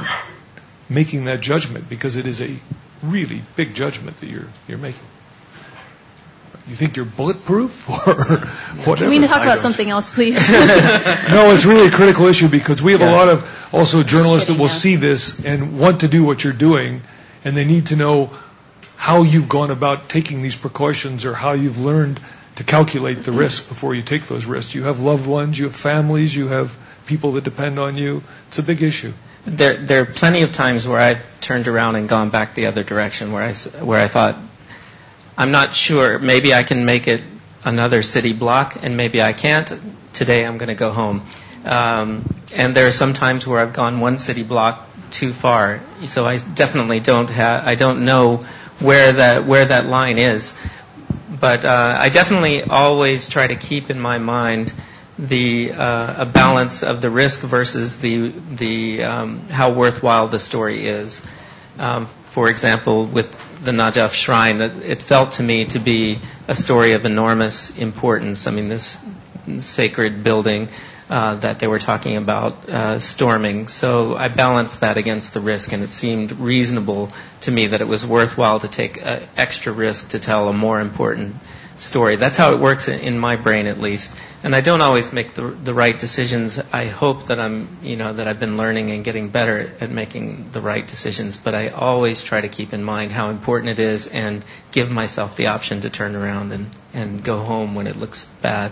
making that judgment? Because it is a really big judgment that you're making. You think you're bulletproof or whatever? Can we talk about something else, please? No, it's really a critical issue, because we have a lot of also journalists that will see this and want to do what you're doing, and they need to know how you've gone about taking these precautions, or how you've learned to calculate the risk before you take those risks. You have loved ones, you have families, you have people that depend on you. It's a big issue. There are plenty of times where I've turned around and gone back the other direction, where I thought, I'm not sure, maybe I can make it another city block, and maybe I can't. Today I'm going to go home. And there are some times where I've gone one city block too far, so I definitely don't know where that line is. But I definitely always try to keep in my mind a balance of the risk versus the how worthwhile the story is. For example, with the Najaf Shrine, it felt to me to be a story of enormous importance. I mean, this sacred building that they were talking about storming. So I balanced that against the risk, and it seemed reasonable to me that it was worthwhile to take extra risk to tell a more important story. That's how it works in my brain, at least. And I don't always make the right decisions. I hope that that I've been learning and getting better at making the right decisions. But I always try to keep in mind how important it is and give myself the option to turn around and go home when it looks bad.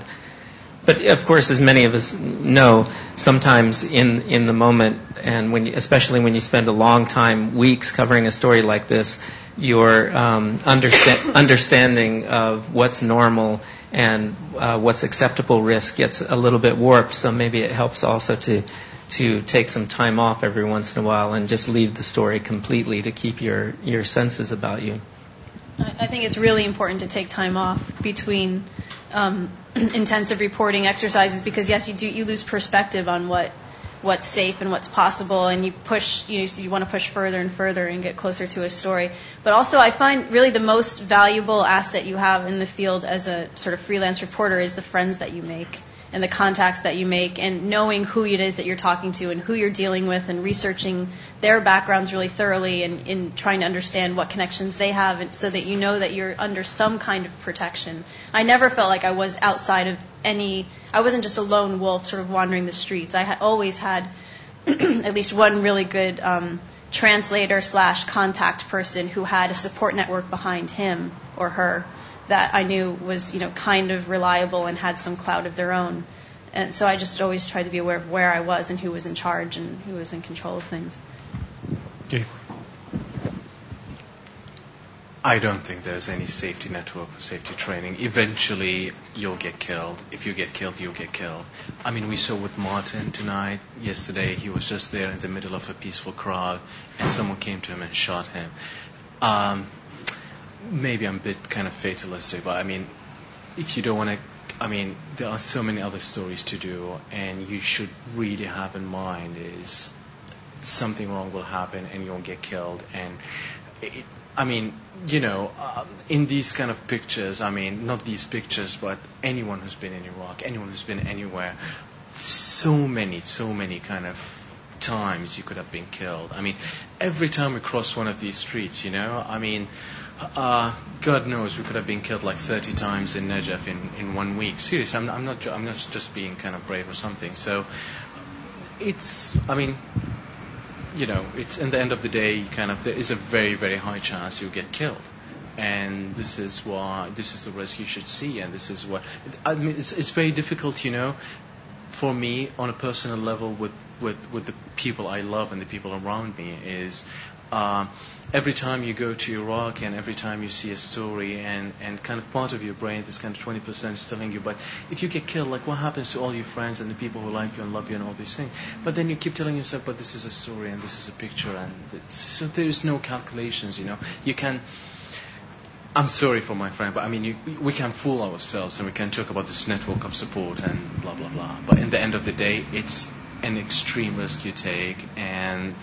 But of course, as many of us know, sometimes in the moment, and especially when you spend a long time, weeks covering a story like this, your understanding of what's normal and what's acceptable risk gets a little bit warped. So maybe it helps also to take some time off every once in a while and just leave the story completely to keep your senses about you. I think it's really important to take time off between intensive reporting exercises, because yes, you lose perspective on what's safe and what's possible, and you want to push further and further and get closer to a story. But also, I find really the most valuable asset you have in the field as a sort of freelance reporter is the friends that you make and the contacts that you make, and knowing who it is that you're talking to and who you're dealing with, and researching their backgrounds really thoroughly, and in trying to understand what connections they have, and so that you know that you're under some kind of protection. I never felt like I was outside of I wasn't just a lone wolf sort of wandering the streets. I always had at least one really good translator / contact person who had a support network behind him or her that I knew was, kind of reliable and had some clout of their own. And so I just always tried to be aware of where I was and who was in charge and who was in control of things. Okay. I don't think there's any safety network or safety training. Eventually, you'll get killed. If you get killed, you'll get killed. I mean, we saw with Martin tonight, yesterday, he was just there in the middle of a peaceful crowd, and someone came to him and shot him. Maybe I'm a bit kind of fatalistic, but I mean, if you don't want to, there are so many other stories to do, and you should really have in mind is something wrong will happen and you'll get killed. And in these kind of pictures, not these pictures, but anyone who's been in Iraq, anyone who's been anywhere, so many kind of times you could have been killed. Every time we cross one of these streets, God knows we could have been killed like 30 times in Najaf in 1 week. Seriously, I'm not just being kind of brave or something. So it's in the end of the day, there is a very, very high chance you'll get killed. And this is the risk you should see, and this is what, it's very difficult, for me on a personal level with the people I love and the people around me is, every time you go to Iraq and every time you see a story and kind of part of your brain, this kind of 20% is telling you, but if you get killed, like what happens to all your friends and the people who like you and love you and all these things? But then you keep telling yourself, but this is a story and this is a picture, and so there is no calculations, You can, I'm sorry for my friend, but we can fool ourselves and we can talk about this network of support and blah, blah, blah. But in the end of the day, it's an extreme risk you take, and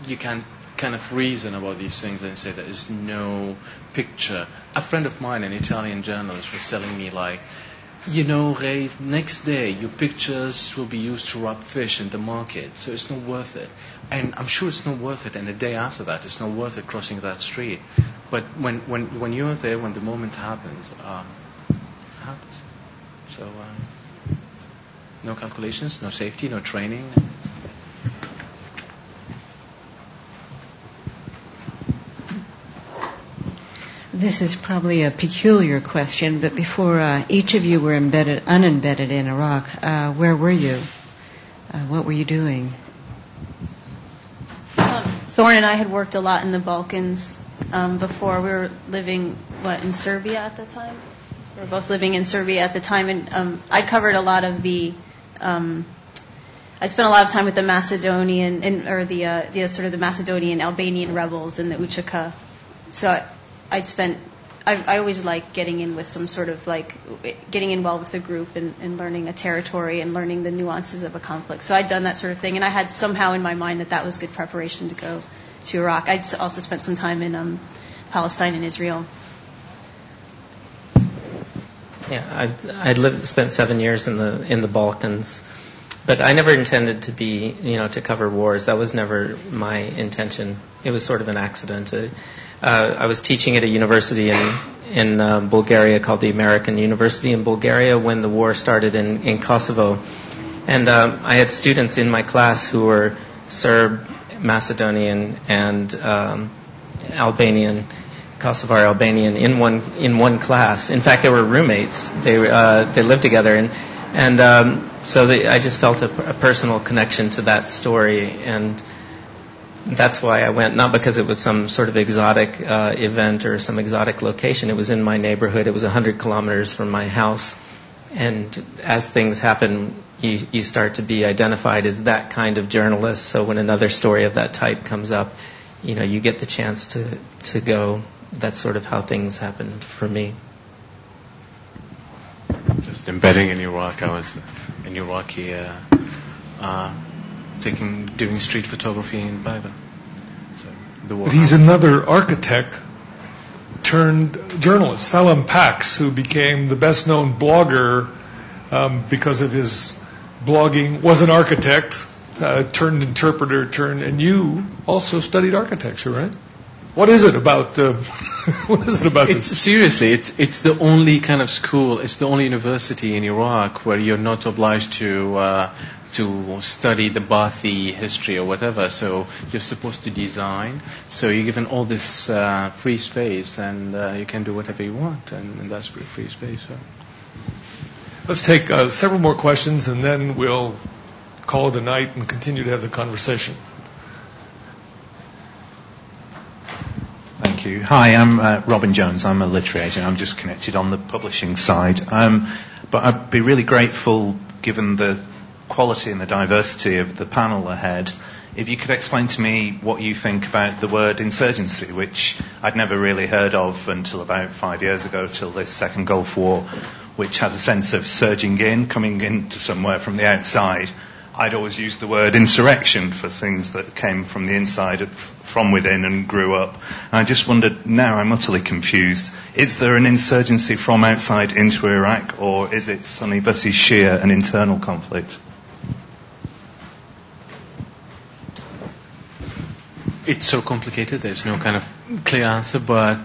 you can kind of reason about these things and say there is no picture. A friend of mine, an Italian journalist, was telling me Ray, next day your pictures will be used to rob fish in the market, so it's not worth it. And I'm sure it's not worth it, and the day after that it's not worth it crossing that street. But when you're there, when the moment happens, it happens. So no calculations, no safety, no training. This is probably a peculiar question, but before each of you were unembedded in Iraq, where were you? What were you doing? Thorne and I had worked a lot in the Balkans before. We were living, in Serbia at the time? We were both living in Serbia at the time, and I covered a lot of the... I spent a lot of time with the Macedonian, the sort of the Macedonian Albanian rebels in the Uchaka. So I always like getting in with some sort of getting in well with a group and learning a territory and learning the nuances of a conflict. So I'd done that sort of thing, and I had somehow in my mind that was good preparation to go to Iraq. I'd also spent some time in Palestine and Israel. Yeah, I'd spent 7 years in the Balkans. But I never intended to be, to cover wars. That was never my intention. It was sort of an accident. I was teaching at a university in Bulgaria called the American University in Bulgaria when the war started in Kosovo. And I had students in my class who were Serb, Macedonian, and Albanian, Kosovar Albanian in one class. In fact, they were roommates. They lived together, and so I just felt a personal connection to that story, and that's why I went. Not because it was some sort of exotic event or some exotic location. It was in my neighborhood. It was 100 kilometers from my house, and as things happen, you start to be identified as that kind of journalist. So when another story of that type comes up, you get the chance to go. That's sort of how things happened for me. Just embedding in Iraq, I was in Iraqi doing street photography in Baghdad. So the war. But he's another architect turned journalist, Salam Pax, who became the best-known blogger because of his blogging. Was an architect, turned interpreter, and you also studied architecture, right? What is it about? What is it about this? Seriously, it's the only kind of school. It's the only university in Iraq where you're not obliged to study the Baathi history or whatever. So you're supposed to design. So you're given all this free space, and you can do whatever you want, and that's pretty free space. So. Let's take several more questions, and then we'll call it a night and continue to have the conversation. Thank you. Hi, I'm Robin Jones. I'm a literary agent. I'm just connected on the publishing side. But I'd be really grateful, given the quality and the diversity of the panel ahead, if you could explain to me what you think about the word insurgency, which I'd never really heard of until about 5 years ago, till this second Gulf War, which has a sense of surging in, coming into somewhere from the outside. I'd always used the word insurrection for things that came from the inside, from within, and grew up. And I just wondered, now I'm utterly confused. Is there an insurgency from outside into Iraq, or is it Sunni versus Shia, an internal conflict? It's so complicated. There's no kind of clear answer, but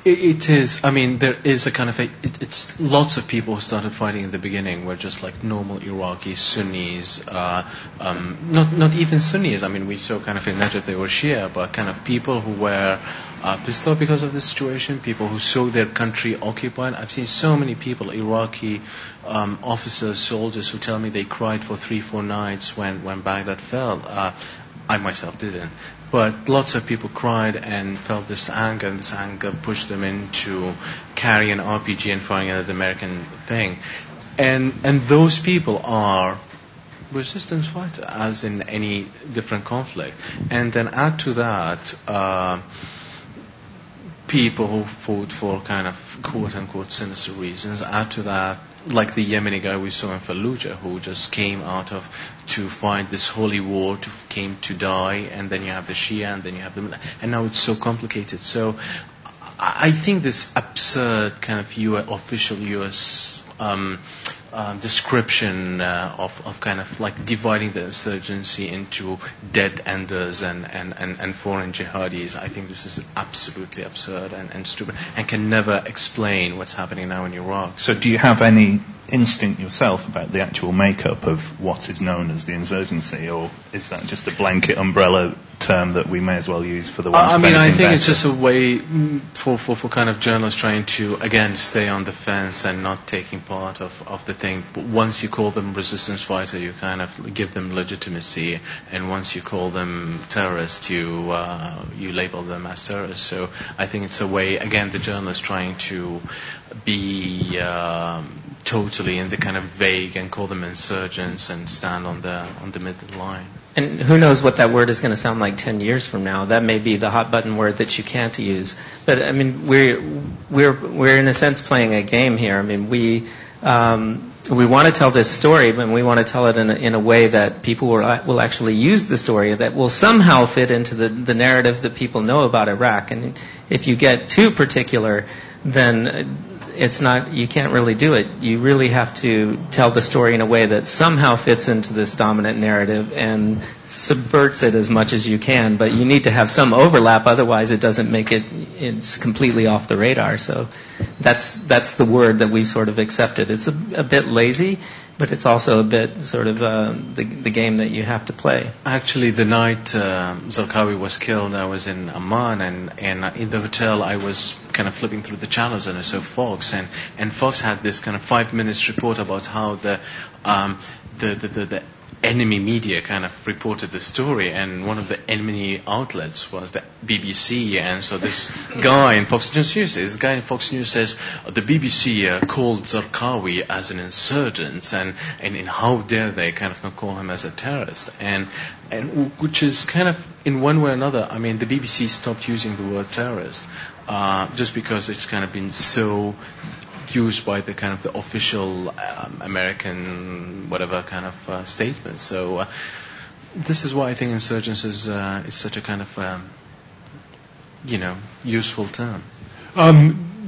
it is. I mean, there is a kind of it's lots of people who started fighting in the beginning were just like normal Iraqi Sunnis, not even Sunnis. I mean, we saw kind of in Najaf they were Shia, but kind of people who were pissed off because of the situation, people who saw their country occupied. I've seen so many people, Iraqi officers, soldiers, who tell me they cried for 3-4 nights when Baghdad fell. I myself didn't. But lots of people cried and felt this anger, and this anger pushed them into carrying an RPG and firing at the American thing. And those people are resistance fighters, as in any different conflict. And then add to that people who fought for kind of quote-unquote sinister reasons. Add to that, like the Yemeni guy we saw in Fallujah, who just came out to fight this holy war, came to die, and then you have the Shia, and then you have and now it's so complicated. So I think this absurd kind of official U.S. Description of kind of like dividing the insurgency into dead enders and foreign jihadis, I think this is absolutely absurd and stupid, and can never explain what's happening now in Iraq. So do you have any instinct yourself about the actual makeup of what is known as the insurgency, or is that just a blanket umbrella term that we may as well use for the one? I mean, I think it's just a way for kind of journalists trying to, again, stay on the fence and not taking part of the thing. But once you call them resistance fighter, you kind of give them legitimacy, and once you call them terrorists, you label them as terrorists. So I think it's a way, again, the journalist trying to be totally in the kind of vague and call them insurgents and stand on the middle line. And who knows what that word is going to sound like 10 years from now? That may be the hot button word that you can't use. But I mean, we're in a sense playing a game here. I mean, we want to tell this story, but we want to tell it in a way that people will actually use the story, that will somehow fit into the narrative that people know about Iraq. And if you get too particular, then it's not, you can't really do it. You really have to tell the story in a way that somehow fits into this dominant narrative and subverts it as much as you can. But you need to have some overlap, otherwise it doesn't make it, it's completely off the radar. So that's the word that we sort of accepted. It's a bit lazy, but it's also a bit sort of the game that you have to play. Actually, the night Zarqawi was killed, I was in Amman, and in the hotel I was kind of flipping through the channels, and I saw Fox, and Fox had this kind of 5 minutes report about how the enemy media kind of reported the story, and one of the enemy outlets was the BBC. And so this guy in Fox News says the BBC called Zarqawi as an insurgent, and how dare they kind of call him as a terrorist, and which is kind of, in one way or another, I mean, the BBC stopped using the word terrorist just because it's kind of been so used by the kind of the official American whatever kind of statement. So this is why I think insurgents is such a kind of useful term.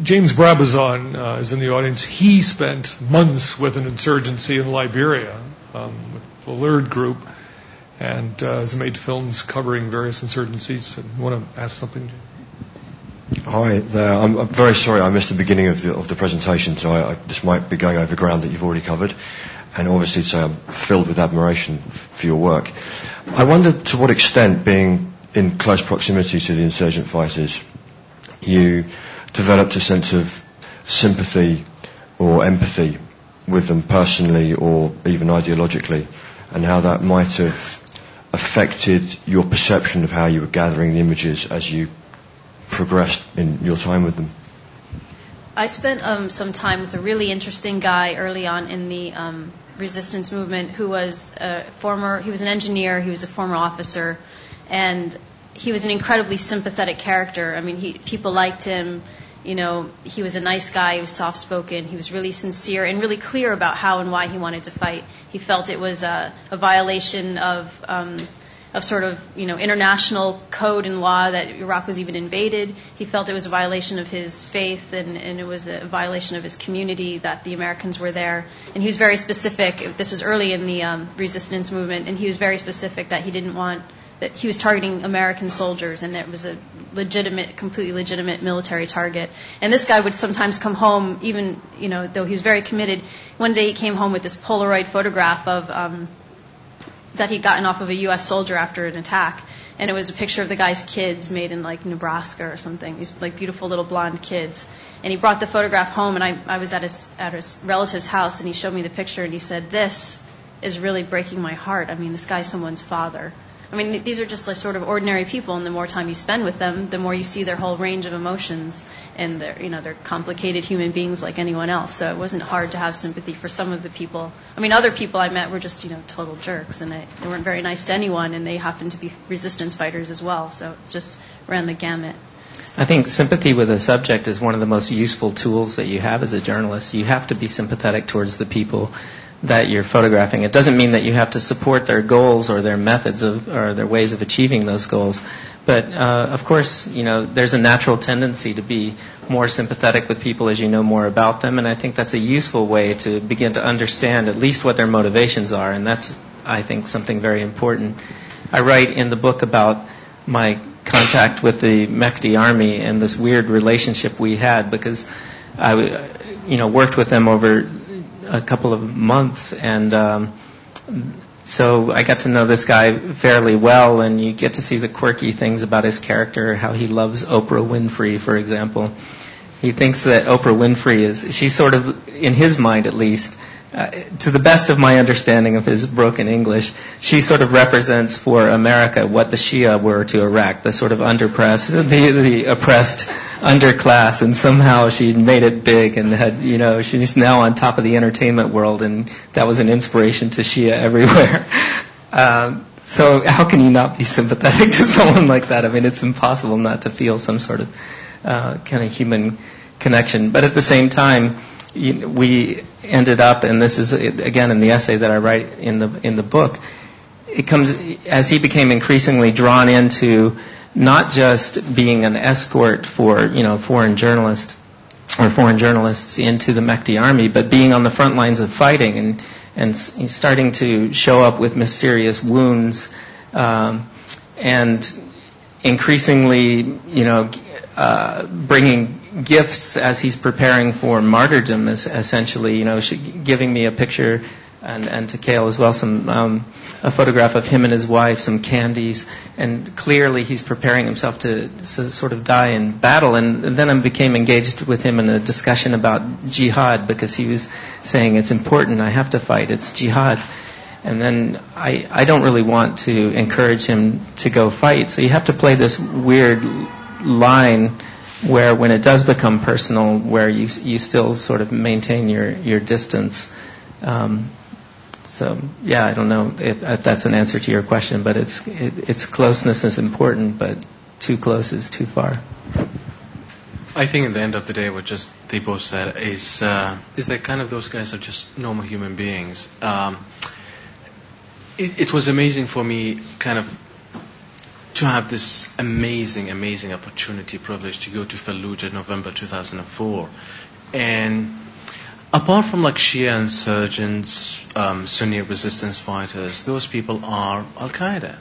James Brabazon is in the audience. He spent months with an insurgency in Liberia with the LERD group, and has made films covering various insurgencies. You want to ask something? Hi there. I'm very sorry I missed the beginning of the presentation, so this might be going over ground that you've already covered. And obviously, so I'm filled with admiration for your work. I wondered to what extent, being in close proximity to the insurgent fighters, you developed a sense of sympathy or empathy with them personally or even ideologically, and how that might have affected your perception of how you were gathering the images as you progressed in your time with them. I spent some time with a really interesting guy early on in the resistance movement who was he was an engineer, he was a former officer, and he was an incredibly sympathetic character. I mean, people liked him. You know, he was a nice guy, he was soft-spoken, he was really sincere and really clear about how and why he wanted to fight. He felt it was a violation of sort of, international code and law that Iraq was even invaded. He felt it was a violation of his faith, and it was a violation of his community that the Americans were there. And he was very specific. This was early in the resistance movement, and he was very specific that he didn't want, that he was targeting American soldiers, and it was a completely legitimate military target. And this guy would sometimes come home, even, though he was very committed. One day he came home with this Polaroid photograph of that he'd gotten off of a U.S. soldier after an attack, and it was a picture of the guy's kids made in like Nebraska or something. These like beautiful little blonde kids. And he brought the photograph home, and I was at his relative's house, and he showed me the picture, and he said, "This is really breaking my heart. I mean, this guy's someone's father." I mean, these are just like sort of ordinary people, and the more time you spend with them, the more you see their whole range of emotions, and they're complicated human beings like anyone else. So it wasn't hard to have sympathy for some of the people. I mean, other people I met were just total jerks, and they weren't very nice to anyone, and they happened to be resistance fighters as well. So it just ran the gamut. I think sympathy with a subject is one of the most useful tools that you have as a journalist. You have to be sympathetic towards the people that you're photographing. It doesn't mean that you have to support their goals or their methods or their ways of achieving those goals. But of course, there's a natural tendency to be more sympathetic with people as you know more about them, and I think that's a useful way to begin to understand at least what their motivations are, and that's, I think, something very important. I write in the book about my contact with the Mehdi army and this weird relationship we had, because I worked with them over a couple of months, and so I got to know this guy fairly well, and you get to see the quirky things about his character, how he loves Oprah Winfrey, for example. He thinks that Oprah Winfrey she's sort of, in his mind at least, to the best of my understanding of his broken English, she sort of represents for America what the Shia were to Iraq, the sort of the oppressed underclass, and somehow she made it big and had, she's now on top of the entertainment world, and that was an inspiration to Shia everywhere. So how can you not be sympathetic to someone like that? I mean, it's impossible not to feel some sort of kind of human connection. But at the same time, we ended up, and this is again in the essay that I write in the book, it comes as he became increasingly drawn into not just being an escort for foreign journalists, or foreign journalists into the Mehdi army, but being on the front lines of fighting and starting to show up with mysterious wounds, and increasingly, bringing gifts as he's preparing for martyrdom, essentially, giving me a picture, and to Cale as well, a photograph of him and his wife, some candies, and clearly he's preparing himself to sort of die in battle. And then I became engaged with him in a discussion about jihad, because he was saying it's important, I have to fight, it's jihad. And then I don't really want to encourage him to go fight, so you have to play this weird line where when it does become personal, where you still sort of maintain your distance. So yeah, I don't know if that's an answer to your question, but it's closeness is important, but too close is too far. I think at the end of the day, what just they both said is that kind of those guys are just normal human beings. It was amazing for me, kind of, to have this amazing opportunity, privilege to go to Fallujah in November 2004, and apart from like Shia insurgents, Sunni resistance fighters, those people are Al-Qaeda.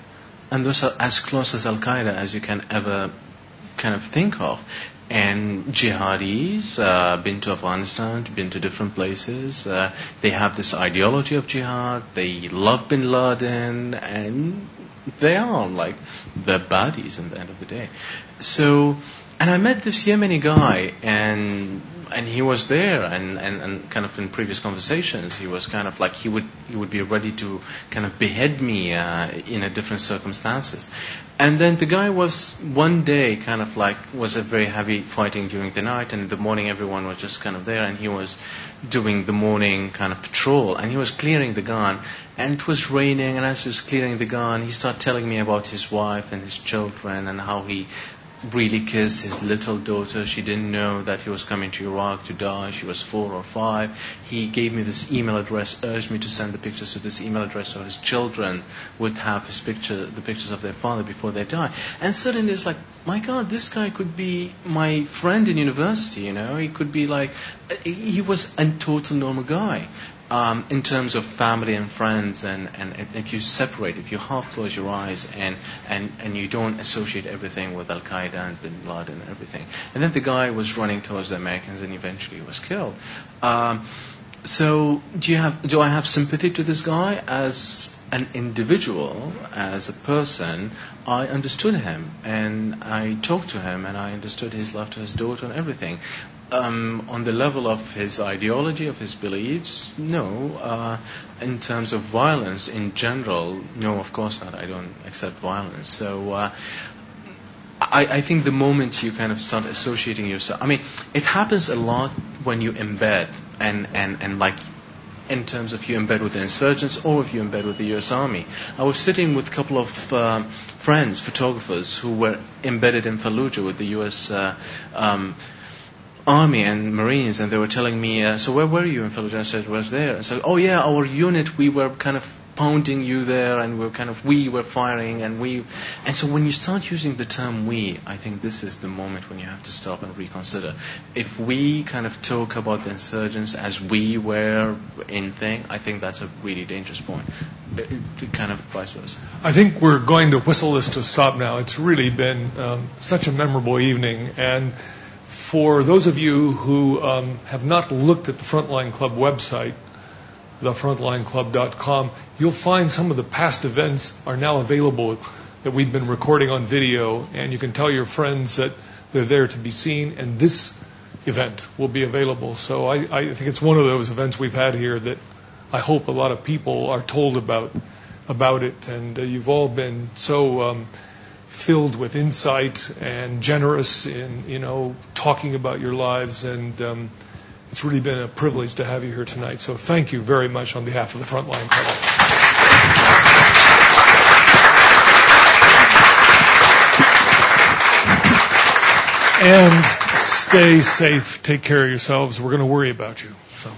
And those are as close as Al-Qaeda as you can ever kind of think of. And jihadis, been to Afghanistan, been to different places. They have this ideology of jihad. They love bin Laden. And they are like the baddies at the end of the day. So, and I met this Yemeni guy, and he was there, and kind of in previous conversations, he was kind of like he would be ready to kind of behead me in a different circumstances. And then the guy was one day kind of like was a very heavy fighting during the night, and in the morning everyone was just kind of there, and he was doing the morning kind of patrol, and he was clearing the gun, and it was raining, and as he was clearing the gun, he started telling me about his wife and his children and how he really kissed his little daughter. She didn't know that he was coming to Iraq to die. She was 4 or 5. He gave me this email address, urged me to send the pictures to this email address so his children would have the pictures of their father before they die. And suddenly it's like, my God, this guy could be my friend in university, He could be like, he was a total normal guy. In terms of family and friends, and if you separate, if you half close your eyes and you don't associate everything with Al-Qaeda and bin Laden and everything. And then the guy was running towards the Americans, and eventually he was killed. So do I have sympathy to this guy as an individual, as a person? I understood him, and I talked to him, and I understood his love to his daughter and everything. On the level of his ideology, of his beliefs, no. In terms of violence in general, no, of course not. I don't accept violence. So I think the moment you kind of start associating yourself, it happens a lot when you embed, and like in terms of you embed with the insurgents or if you embed with the U.S. Army. I was sitting with a couple of friends, photographers, who were embedded in Fallujah with the U.S. Army and Marines, and they were telling me, so where were you in Fallujah? I said, I was there. And so, oh yeah, our unit, we were kind of pounding you there, and we were firing, and so when you start using the term we, I think this is the moment when you have to stop and reconsider. If we kind of talk about the insurgents as we were in thing, I think that's a really dangerous point. Kind of vice versa. I think we're going to whistle this to a stop now. It's really been such a memorable evening, and for those of you who have not looked at the Frontline Club website, thefrontlineclub.com, you'll find some of the past events are now available that we've been recording on video, and you can tell your friends that they're there to be seen, and this event will be available. So I think it's one of those events we've had here that I hope a lot of people are told about it, and you've all been so filled with insight and generous in talking about your lives, and it's really been a privilege to have you here tonight. So thank you very much on behalf of the Frontline Club. And stay safe. Take care of yourselves. We're going to worry about you. So.